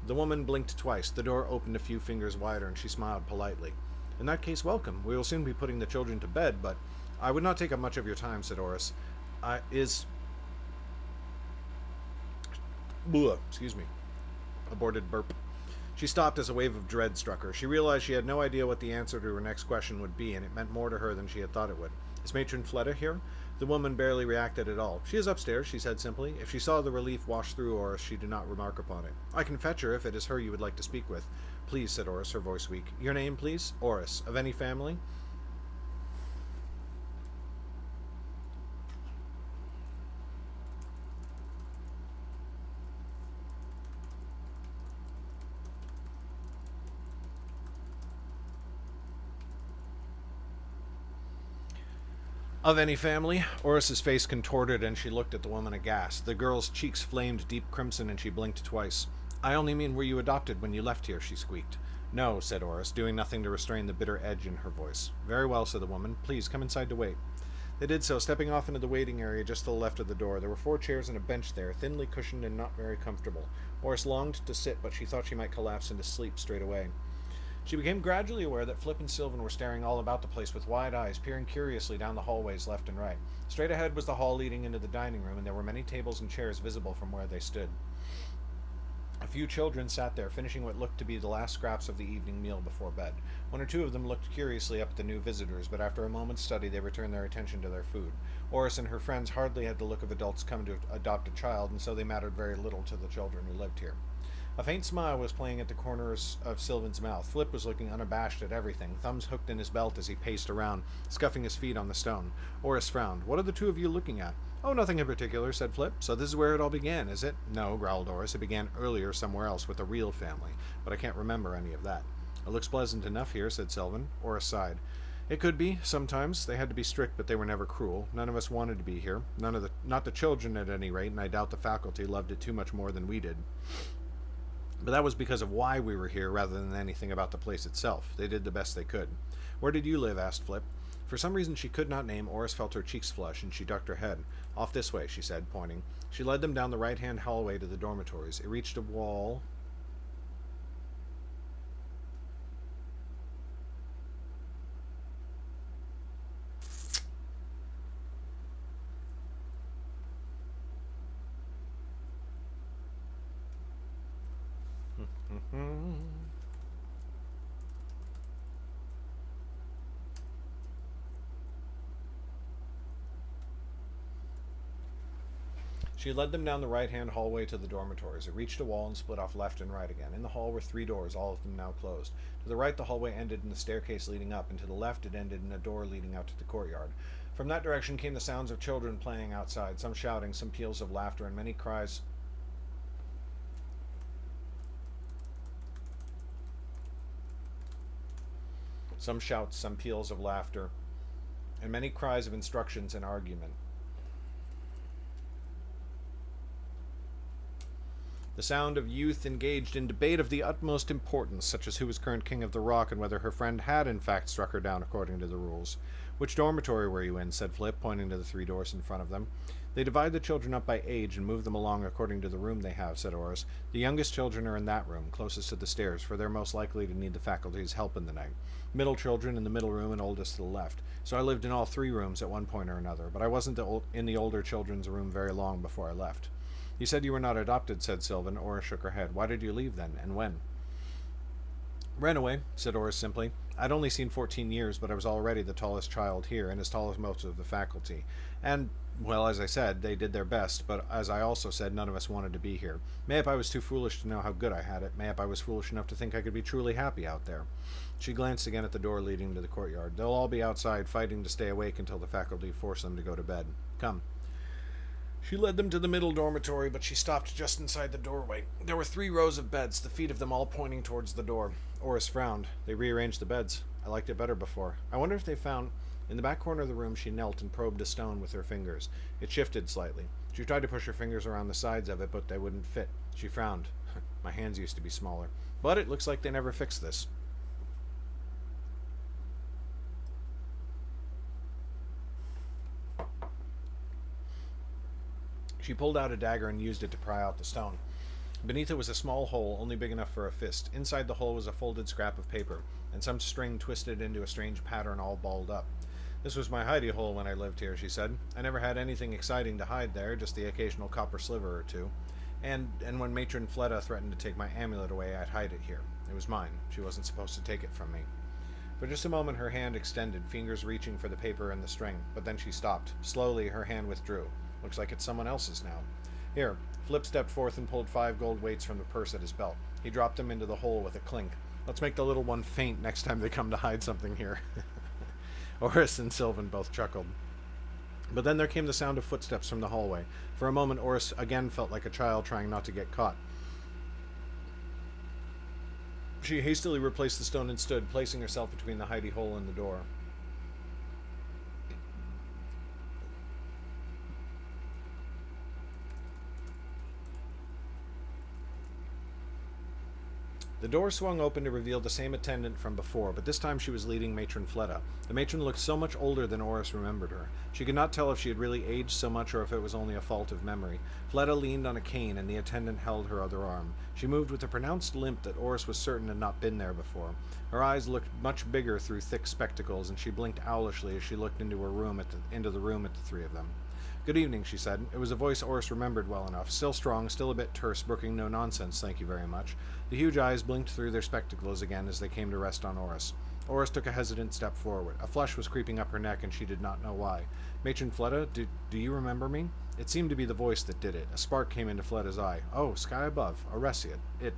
S4: The woman blinked twice. The door opened a few fingers wider, and she smiled politely. In that case, welcome. We will soon be putting the children to bed, but I would not take up much of your time, said Oris. Excuse me. Aborted burp. She stopped as a wave of dread struck her. She realized she had no idea what the answer to her next question would be, and it meant more to her than she had thought it would. Is Matron Fleda here? The woman barely reacted at all. "She is upstairs," she said simply. If she saw the relief wash through Oris, she did not remark upon it. "I can fetch her if it is her you would like to speak with." "Please," said Oris, her voice weak. "Your name, please?" "Oris. Of any family?" "Of any family?" Oris's face contorted and she looked at the woman aghast. The girl's cheeks flamed deep crimson and she blinked twice. "I only mean, were you adopted when you left here?" she squeaked. "No," said Oris, doing nothing to restrain the bitter edge in her voice. "Very well," said the woman. "Please, come inside to wait." They did so, stepping off into the waiting area just to the left of the door. There were 4 chairs and a bench there, thinly cushioned and not very comfortable. Oris longed to sit, but she thought she might collapse into sleep straight away. She became gradually aware that Flip and Sylvan were staring all about the place with wide eyes, peering curiously down the hallways left and right. Straight ahead was the hall leading into the dining room, and there were many tables and chairs visible from where they stood. A few children sat there, finishing what looked to be the last scraps of the evening meal before bed. 1 or 2 of them looked curiously up at the new visitors, but after a moment's study they returned their attention to their food. Oris and her friends hardly had the look of adults come to adopt a child, and so they mattered very little to the children who lived here. A faint smile was playing at the corners of Sylvan's mouth. Flip was looking unabashed at everything, thumbs hooked in his belt as he paced around, scuffing his feet on the stone. Oris frowned. "What are the 2 of you looking at?" "Oh, nothing in particular," said Flip. "So this is where it all began, is it?" "No," growled Oris. "It began earlier somewhere else with a real family, but I can't remember any of that." "It looks pleasant enough here," said Sylvan. Oris sighed. "It could be, sometimes. They had to be strict, but they were never cruel. None of us wanted to be here. Not the children, at any rate, and I doubt the faculty loved it too much more than we did. But that was because of why we were here rather than anything about the place itself. They did the best they could." "Where did you live?" asked Flip. For some reason she could not name, Oris felt her cheeks flush, and she ducked her head. "Off this way," she said, pointing. She led them down the right-hand hallway to the dormitories. It reached a wall She led them down the right-hand hallway to the dormitories. It reached a wall and split off left and right again. In the hall were 3 doors, all of them now closed. To the right, the hallway ended in the staircase leading up, and to the left it ended in a door leading out to the courtyard. From that direction came the sounds of children playing outside, some shouting, some peals of laughter, and many cries. Some shouts, some peals of laughter, and many cries of instructions and argument. The sound of youth engaged in debate of the utmost importance, such as who was current king of the rock and whether her friend had in fact struck her down according to the rules. "Which dormitory were you in?" said Flip, pointing to the 3 doors in front of them. "They divide the children up by age and move them along according to the room they have," said Oris. "The youngest children are in that room, closest to the stairs, for they're most likely to need the faculty's help in the night. Middle children in the middle room and oldest to the left. So I lived in all 3 rooms at one point or another, but I wasn't in the older children's room very long before I left." "You said you were not adopted," said Sylvan. Oris shook her head. "Why did you leave then, and when?" "Ran away," said Oris simply. "I'd only seen 14 years, but I was already the tallest child here, and as tall as most of the faculty. And, well, as I said, they did their best, but as I also said, none of us wanted to be here. Mayhap I was too foolish to know how good I had it. Mayhap I was foolish enough to think I could be truly happy out there." She glanced again at the door leading to the courtyard. "They'll all be outside, fighting to stay awake until the faculty force them to go to bed. Come." She led them to the middle dormitory, but she stopped just inside the doorway. There were 3 rows of beds, the feet of them all pointing towards the door. Oris frowned. They rearranged the beds. "I liked it better before. I wonder if they found—" In the back corner of the room she knelt and probed a stone with her fingers. It shifted slightly. She tried to push her fingers around the sides of it, but they wouldn't fit. She frowned. "My hands used to be smaller. But it looks like they never fixed this." She pulled out a dagger and used it to pry out the stone. Beneath it was a small hole, only big enough for a fist. Inside the hole was a folded scrap of paper, and some string twisted into a strange pattern all balled up. "This was my hidey hole when I lived here," she said. "I never had anything exciting to hide there, just the occasional copper sliver or 2. And when Matron Fleda threatened to take my amulet away, I'd hide it here. It was mine. She wasn't supposed to take it from me." For just a moment her hand extended, fingers reaching for the paper and the string, but then she stopped. Slowly her hand withdrew. Looks like it's someone else's now. Here. Flip stepped forth and pulled 5 gold weights from the purse at his belt. He dropped them into the hole with a clink. Let's make the little one faint next time they come to hide something here. Oris and Sylvan both chuckled. But then there came the sound of footsteps from the hallway. For a moment Oris again felt like a child trying not to get caught. She hastily replaced the stone and stood, placing herself between the hidey hole and the door. The door swung open to reveal the same attendant from before, but this time she was leading Matron Fleda. The matron looked so much older than Oris remembered her. She could not tell if she had really aged so much or if it was only a fault of memory. Fleda leaned on a cane, and the attendant held her other arm. She moved with a pronounced limp that Oris was certain had not been there before. Her eyes looked much bigger through thick spectacles, and she blinked owlishly as she looked into the room at the three of them. "Good evening," she said. It was a voice Oris remembered well enough. Still strong, still a bit terse, brooking no nonsense, thank you very much. The huge eyes blinked through their spectacles again as they came to rest on Oris. Oris took a hesitant step forward. A flush was creeping up her neck, and she did not know why. "Matron Fleda, do you remember me?" It seemed to be the voice that did it. A spark came into Fleda's eye. "Oh, sky above. Aresiat. It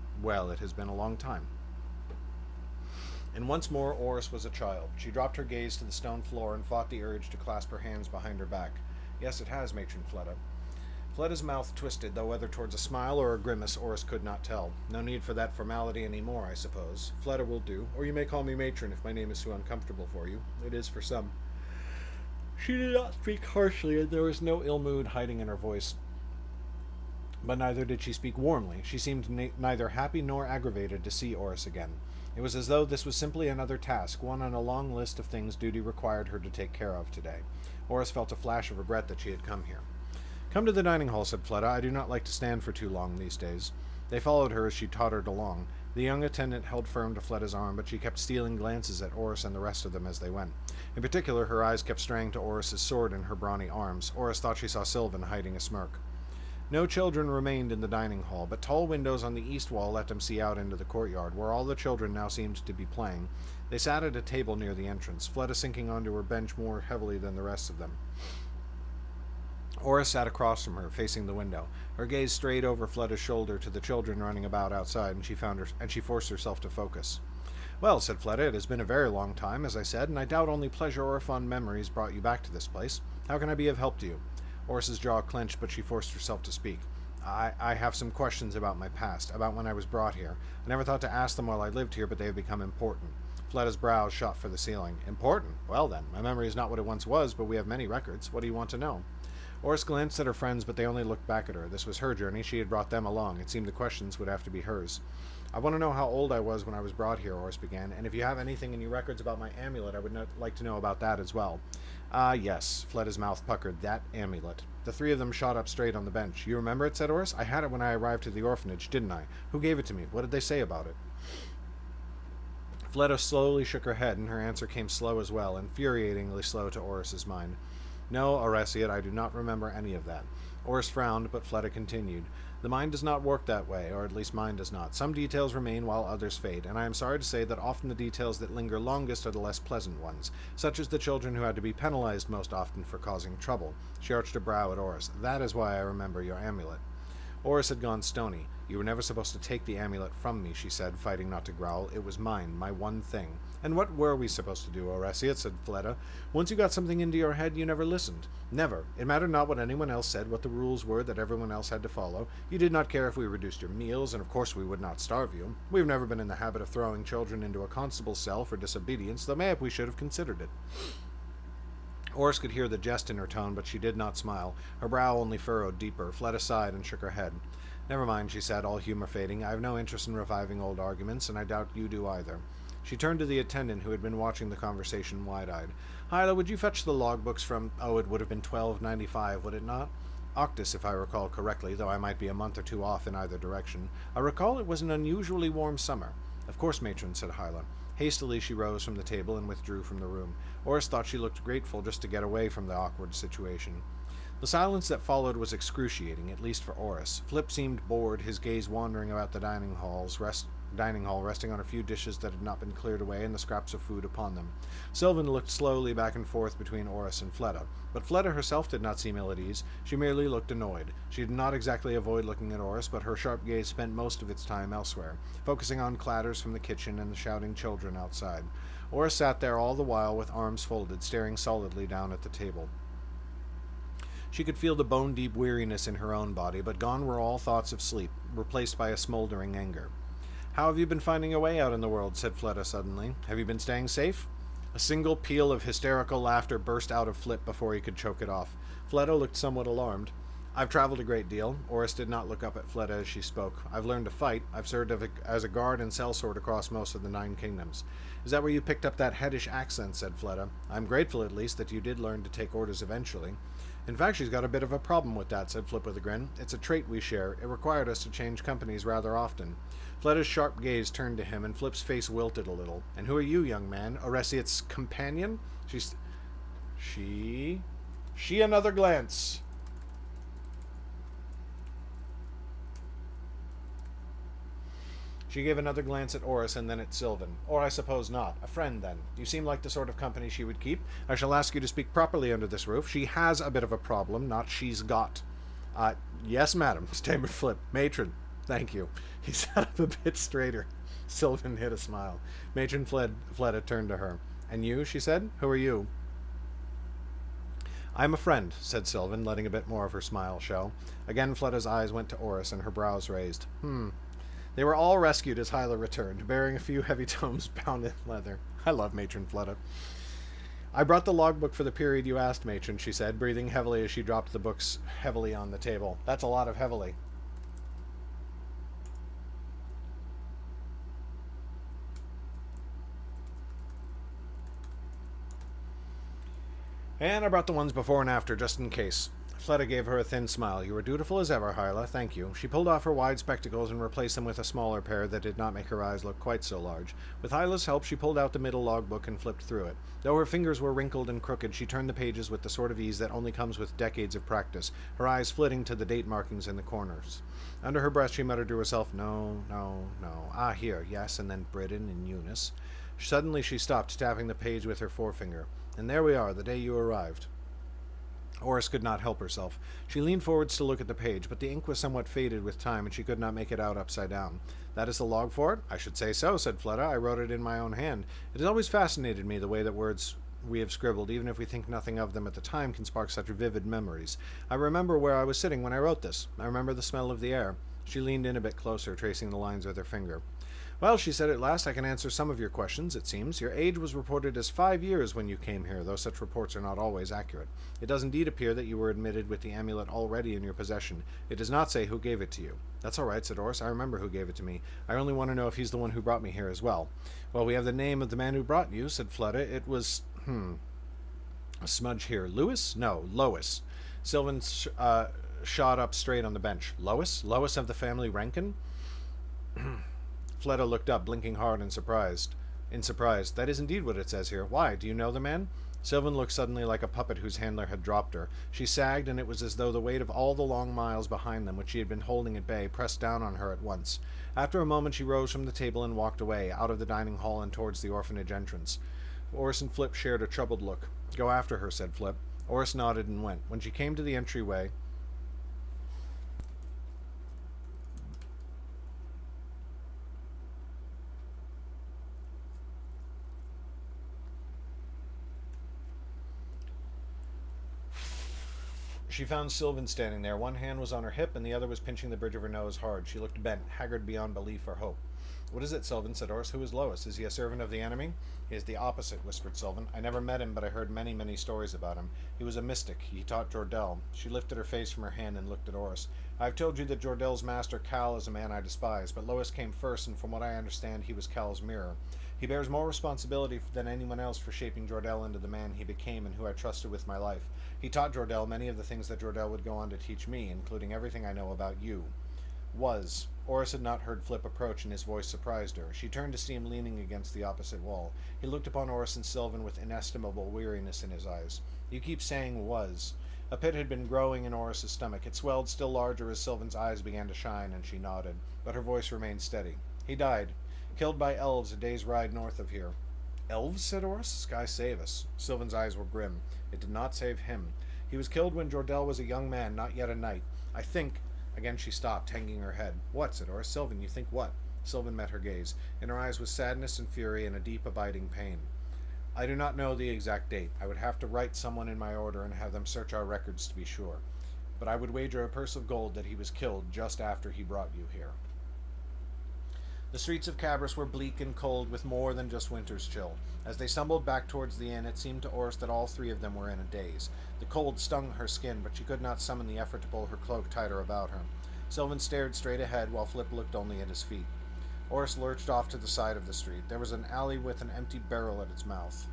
S4: has been a long time." And once more Oris was a child. She dropped her gaze to the stone floor and fought the urge to clasp her hands behind her back. "Yes, it has, Matron Fleda." Fleda's mouth twisted, though whether towards a smile or a grimace Oris could not tell. No need for that formality any more, I suppose. Fleda will do, or you may call me Matron if my name is too uncomfortable for you. It is for some. She did not speak harshly, and there was no ill mood hiding in her voice. But neither did she speak warmly. She seemed neither happy nor aggravated to see Oris again. It was as though this was simply another task, one on a long list of things duty required her to take care of today. Oris felt a flash of regret that she had come here. "Come to the dining hall," said Fleda. "I do not like to stand for too long these days." They followed her as she tottered along. The young attendant held firm to Fleda's arm, but she kept stealing glances at Oris and the rest of them as they went. In particular, her eyes kept straying to Oris's sword in her brawny arms. Oris thought she saw Sylvan hiding a smirk. No children remained in the dining hall, but tall windows on the east wall let them see out into the courtyard, where all the children now seemed to be playing. They sat at a table near the entrance, Fleda sinking onto her bench more heavily than the rest of them. Oris sat across from her, facing the window. Her gaze strayed over Fleda's shoulder to the children running about outside, and she forced herself to focus. "Well," said Fleda, "it has been a very long time, as I said, and I doubt only pleasure or fond memories brought you back to this place. How can I be of help to you?" Oris's jaw clenched, but she forced herself to speak. I have some questions about my past, about when I was brought here. I never thought to ask them while I lived here, but they have become important." Fleda's brows shot for the ceiling. "Important? Well then, my memory is not what it once was, but we have many records. What do you want to know?" Oris glanced at her friends, but they only looked back at her. This was her journey. She had brought them along. It seemed the questions would have to be hers. "I want to know how old I was when I was brought here," Oris began, "and if you have anything in your records about my amulet, I would like to know about that as well." "Ah, yes," Fleda's mouth puckered. "That amulet." The three of them shot up straight on the bench. "You remember it?" said Oris. "I had it when I arrived at the orphanage, didn't I? Who gave it to me? What did they say about it?" Fleda slowly shook her head, and her answer came slow as well, infuriatingly slow to Oris's mind. "No, Aresiat, I do not remember any of that." Oris frowned, but Fleda continued. "The mind does not work that way, or at least mine does not. Some details remain while others fade, and I am sorry to say that often the details that linger longest are the less pleasant ones, such as the children who had to be penalized most often for causing trouble." She arched a brow at Oris. "That is why I remember your amulet." Oris had gone stony. "You were never supposed to take the amulet from me," she said, fighting not to growl. "It was mine, my one thing." "And what were we supposed to do, Aresiat?" said Fleda. "Once you got something into your head, you never listened. Never. It mattered not what anyone else said, what the rules were that everyone else had to follow. You did not care if we reduced your meals, and of course we would not starve you. We have never been in the habit of throwing children into a constable's cell for disobedience, though mayhap we should have considered it." Oris could hear the jest in her tone, but she did not smile. Her brow only furrowed deeper. Fleda sighed and shook her head. "Never mind," she said, all humor fading. "I have no interest in reviving old arguments, and I doubt you do either." She turned to the attendant, who had been watching the conversation wide-eyed. "Hyla, would you fetch the logbooks from, it would have been 1295, would it not? Octus, if I recall correctly, though I might be a month or two off in either direction. I recall it was an unusually warm summer." "Of course, matron," said Hyla. Hastily she rose from the table and withdrew from the room. Oris thought she looked grateful just to get away from the awkward situation. The silence that followed was excruciating, at least for Oris. Flip seemed bored, his gaze wandering about the dining halls, dining hall, resting on a few dishes that had not been cleared away and the scraps of food upon them. Sylvan looked slowly back and forth between Oris and Fleda, but Fleda herself did not seem ill at ease. She merely looked annoyed. She did not exactly avoid looking at Oris, but her sharp gaze spent most of its time elsewhere, focusing on clatters from the kitchen and the shouting children outside. Oris sat there all the while with arms folded, staring solidly down at the table. She could feel the bone-deep weariness in her own body, but gone were all thoughts of sleep, replaced by a smoldering anger. "How have you been finding your way out in the world?" said Fleda suddenly. "Have you been staying safe?" A single peal of hysterical laughter burst out of Flip before he could choke it off. Fleda looked somewhat alarmed. "I've traveled a great deal." Oris did not look up at Fleda as she spoke. "I've learned to fight. I've served as a guard and sellsword across most of the 9 kingdoms. "Is that where you picked up that headish accent?" said Fleda. "I'm grateful, at least, that you did learn to take orders eventually." "In fact, she's got a bit of a problem with that," said Flip with a grin. "It's a trait we share. It required us to change companies rather often." Fleda's sharp gaze turned to him, and Flip's face wilted a little. "And who are you, young man? Oresiet's companion?" She another glance. She gave another glance at Oris and then at Sylvan. "Or I suppose not. A friend, then. You seem like the sort of company she would keep. I shall ask you to speak properly under this roof. She has a bit of a problem, not she's got." Yes, madam," stammered Flip. "Matron, thank you." He sat up a bit straighter. Sylvan hid a smile. Matron Fleda turned to her. "And you?" she said. "Who are you?" "I'm a friend," said Sylvan, letting a bit more of her smile show. Again Fleda's eyes went to Oris, and her brows raised. They were all rescued as Hyla returned, bearing a few heavy tomes bound in leather. "I love Matron Fleda." "I brought the logbook for the period you asked, Matron," she said, breathing heavily as she dropped the books heavily on the table. "That's a lot of heavily." "And I brought the ones before and after, just in case." Fleda gave her a thin smile. "You were dutiful as ever, Hyla. Thank you." She pulled off her wide spectacles and replaced them with a smaller pair that did not make her eyes look quite so large. With Hyla's help, she pulled out the middle logbook and flipped through it. Though her fingers were wrinkled and crooked, she turned the pages with the sort of ease that only comes with decades of practice, her eyes flitting to the date markings in the corners. Under her breath, she muttered to herself, "No, no, no. Ah, here, yes," and then Britain and Eunice. Suddenly she stopped, tapping the page with her forefinger. "And there we are, the day you arrived." Oris could not help herself. She leaned forwards to look at the page, but the ink was somewhat faded with time, and she could not make it out upside down. "That is the log for it?" "I should say so," said Fleda. "I wrote it in my own hand. It has always fascinated me, the way that words we have scribbled, even if we think nothing of them at the time, can spark such vivid memories. I remember where I was sitting when I wrote this. I remember the smell of the air." She leaned in a bit closer, tracing the lines with her finger. "Well," she said at last, "I can answer some of your questions, it seems. Your age was reported as 5 years when you came here, though such reports are not always accurate. It does indeed appear that you were admitted with the amulet already in your possession. It does not say who gave it to you." "That's all right," said Oris. "I remember who gave it to me. I only want to know if he's the one who brought me here as well." "Well, we have the name of the man who brought you," said Fleda. "It was, a smudge here. Lewis? No, Lois." Sylvan shot up straight on the bench. "Lois? Lois of the family Rankin?" Fleda looked up, blinking hard and surprised. "That is indeed what it says here. Why? Do you know the man?" Sylvan looked suddenly like a puppet whose handler had dropped her. She sagged, and it was as though the weight of all the long miles behind them, which she had been holding at bay, pressed down on her at once. After a moment she rose from the table and walked away, out of the dining hall and towards the orphanage entrance. Oris and Flip shared a troubled look. "Go after her," said Flip. Oris nodded and went. When she came to the entryway, she found Sylvan standing there. One hand was on her hip, and the other was pinching the bridge of her nose hard. She looked bent, haggard beyond belief or hope. "What is it, Sylvan?" said Oris. "Who is Lois? Is he a servant of the enemy?" "He is the opposite," whispered Sylvan. "I never met him, but I heard many, many stories about him. He was a mystic. He taught Jordell." She lifted her face from her hand and looked at Oris. "I have told you that Jordell's master, Cal, is a man I despise, but Lois came first, and from what I understand, he was Cal's mirror. He bears more responsibility than anyone else for shaping Jordell into the man he became and who I trusted with my life. He taught Jordell many of the things that Jordell would go on to teach me, including everything I know about you." "Was." Oris had not heard Flip approach, and his voice surprised her. She turned to see him leaning against the opposite wall. He looked upon Oris and Sylvan with inestimable weariness in his eyes. "You keep saying 'was.'" A pit had been growing in Oris's stomach. It swelled still larger as Sylvan's eyes began to shine, and she nodded, but her voice remained steady. He died, killed by elves a day's ride north of here. Elves? Said Oris. Sky save us. Sylvan's eyes were grim. It did not save him. He was killed when Jordell was a young man, not yet a knight. I think... Again she stopped, hanging her head. What? Said Oris. Sylvan, you think what? Sylvan met her gaze. In her eyes was sadness and fury and a deep, abiding pain. I do not know the exact date. I would have to write someone in my order and have them search our records to be sure. But I would wager a purse of gold that he was killed just after he brought you here. The streets of Cabris were bleak and cold with more than just winter's chill. As they stumbled back towards the inn, it seemed to Oris that all three of them were in a daze. The cold stung her skin, but she could not summon the effort to pull her cloak tighter about her. Sylvan stared straight ahead, while Flip looked only at his feet. Oris lurched off to the side of the street. There was an alley with an empty barrel at its mouth.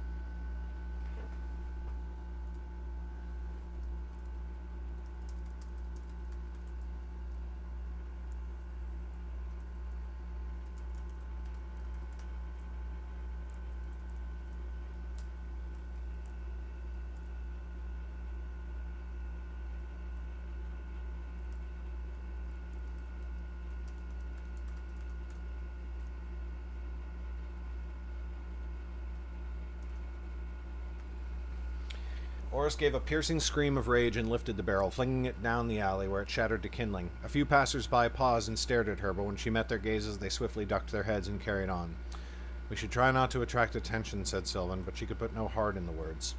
S4: Oris gave a piercing scream of rage and lifted the barrel, flinging it down the alley where it shattered to kindling. A few passers-by paused and stared at her, but when she met their gazes, they swiftly ducked their heads and carried on. We should try not to attract attention, said Sylvan, but she could put no heart in the words.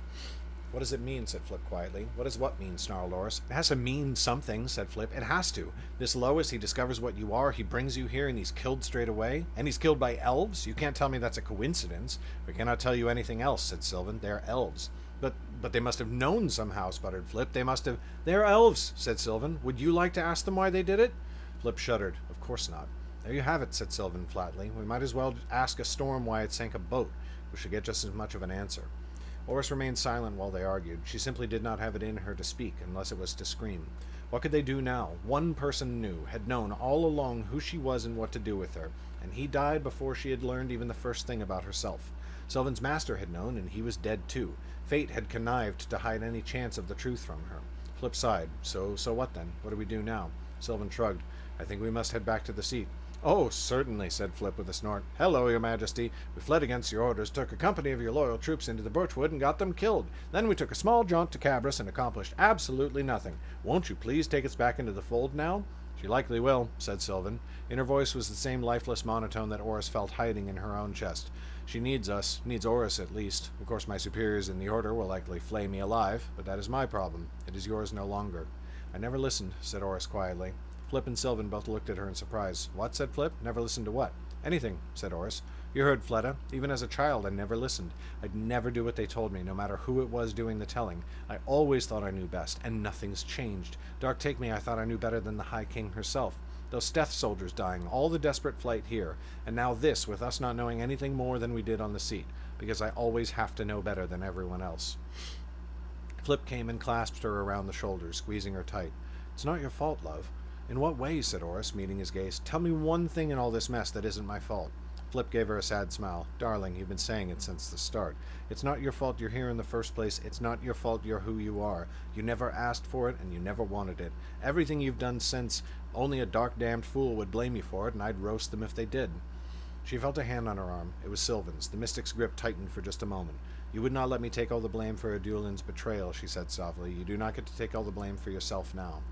S4: What does it mean, said Flip quietly. What does what mean, snarled Oris. It has to mean something, said Flip. It has to. This Lois, he discovers what you are, he brings you here, and he's killed straight away. And he's killed by elves? You can't tell me that's a coincidence. We cannot tell you anything else, said Sylvan. They are elves. But they must have known somehow, sputtered Flip. They must have... They are elves, said Sylvan. Would you like to ask them why they did it? Flip shuddered. Of course not. There you have it, said Sylvan flatly. We might as well ask a storm why it sank a boat. We should get just as much of an answer. Oris remained silent while they argued. She simply did not have it in her to speak, unless it was to scream. What could they do now? One person knew, had known all along who she was and what to do with her, and he died before she had learned even the first thing about herself. Sylvan's master had known, and he was dead too. Fate had connived to hide any chance of the truth from her. Flip sighed. So what then? What do we do now? Sylvan shrugged. I think we must head back to the seat. Oh, certainly, said Flip with a snort. Hello, your majesty. We fled against your orders, took a company of your loyal troops into the Birchwood and got them killed. Then we took a small jaunt to Cabris and accomplished absolutely nothing. Won't you please take us back into the fold now? She likely will, said Sylvan. In her voice was the same lifeless monotone that Oris felt hiding in her own chest. She needs us, needs Oris at least. Of course my superiors in the Order will likely flay me alive, but that is my problem. It is yours no longer. I never listened, said Oris quietly. Flip and Sylvan both looked at her in surprise. What? Said Flip. Never listened to what? Anything, said Oris. You heard, Fleda. Even as a child, I never listened. I'd never do what they told me, no matter who it was doing the telling. I always thought I knew best, and nothing's changed. Dark take me, I thought I knew better than the High King herself. Those Steth soldiers dying, all the desperate flight here, and now this, with us not knowing anything more than we did on the seat, because I always have to know better than everyone else. Flip came and clasped her around the shoulders, squeezing her tight. It's not your fault, love. In what way, said Oris, meeting his gaze. Tell me one thing in all this mess that isn't my fault. Flip gave her a sad smile. Darling, you've been saying it since the start. It's not your fault you're here in the first place. It's not your fault you're who you are. You never asked for it, and you never wanted it. Everything you've done since, only a dark-damned fool would blame you for it, and I'd roast them if they did. She felt a hand on her arm. It was Sylvan's. The mystic's grip tightened for just a moment. You would not let me take all the blame for Adulin's betrayal, she said softly. You do not get to take all the blame for yourself now.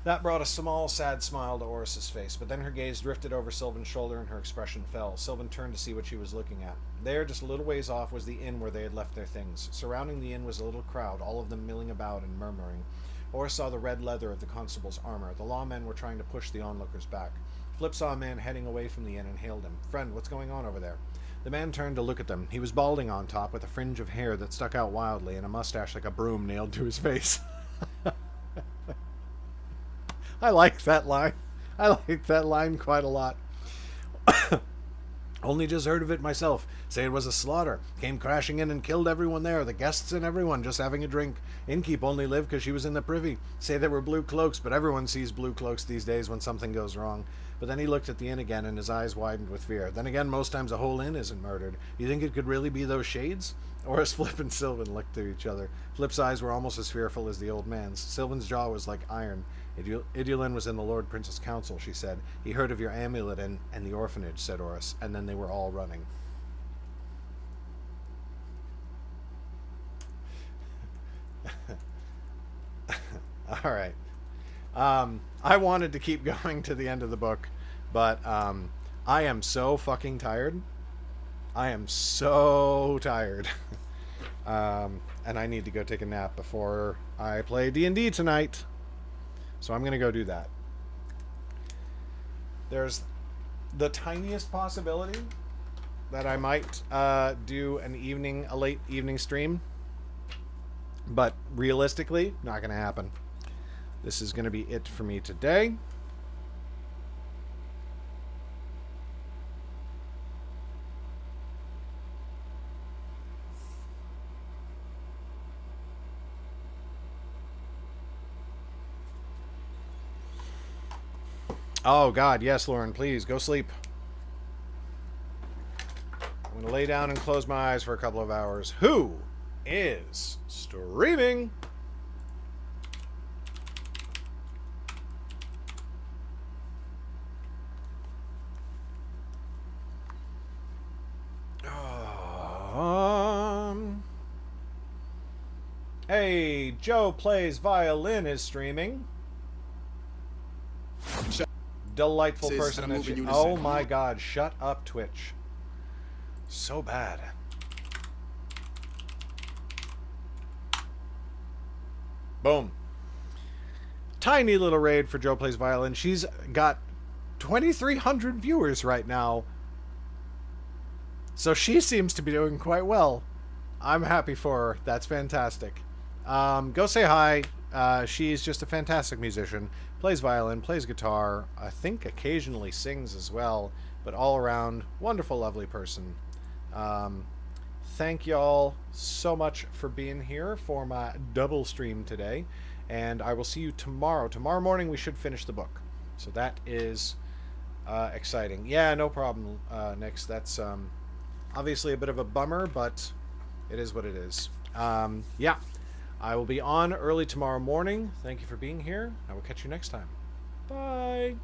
S4: That brought a small, sad smile to Oris's face, but then her gaze drifted over Sylvan's shoulder and her expression fell. Sylvan turned to see what she was looking at. There, just a little ways off, was the inn where they had left their things. Surrounding the inn was a little crowd, all of them milling about and murmuring. Oris saw the red leather of the constable's armor. The lawmen were trying to push the onlookers back. Flip saw a man heading away from the inn and hailed him. Friend, what's going on over there? The man turned to look at them. He was balding on top, with a fringe of hair that stuck out wildly and a mustache like a broom nailed to his face. I like that line. I like that line quite a lot. Only just heard of it myself. Say it was a slaughter. Came crashing in and killed everyone there, the guests and everyone, just having a drink. Innkeep only lived because she was in the privy. Say there were blue cloaks, but everyone sees blue cloaks these days when something goes wrong. But then he looked at the inn again, and his eyes widened with fear. Then again, most times a whole inn isn't murdered. You think it could really be those shades? Oris, Flip, and Sylvan looked at each other. Flip's eyes were almost as fearful as the old man's. Sylvan's jaw was like iron. Idulin was in the Lord Prince's council, she said. He heard of your amulet and the orphanage, said Oris, and then they were all running. All right. I wanted to keep going to the end of the book, but I am so fucking tired. I am so tired. And I need to go take a nap before I play D&D tonight. So I'm going to go do that. There's the tiniest possibility that I might do a late evening stream. But realistically, not going to happen. This is going to be it for me today. Oh, God, yes, Lauren, please, go sleep. I'm going to lay down and close my eyes for a couple of hours. Who is streaming? Hey, Joe Plays Violin is streaming. Delightful person. Oh my God, shut up, Twitch. So bad. Boom. Tiny little raid for Joe Plays Violin. She's got 2,300 viewers right now. So she seems to be doing quite well. I'm happy for her. That's fantastic. Go say hi. She's just a fantastic musician. Plays violin, plays guitar, I think occasionally sings as well, but all around, wonderful, lovely person. Thank y'all so much for being here for my double stream today, and I will see you tomorrow. Tomorrow morning we should finish the book, so that is exciting. Yeah, no problem, Nix. That's obviously a bit of a bummer, but it is what it is. Yeah. I will be on early tomorrow morning. Thank you for being here. I will catch you next time. Bye.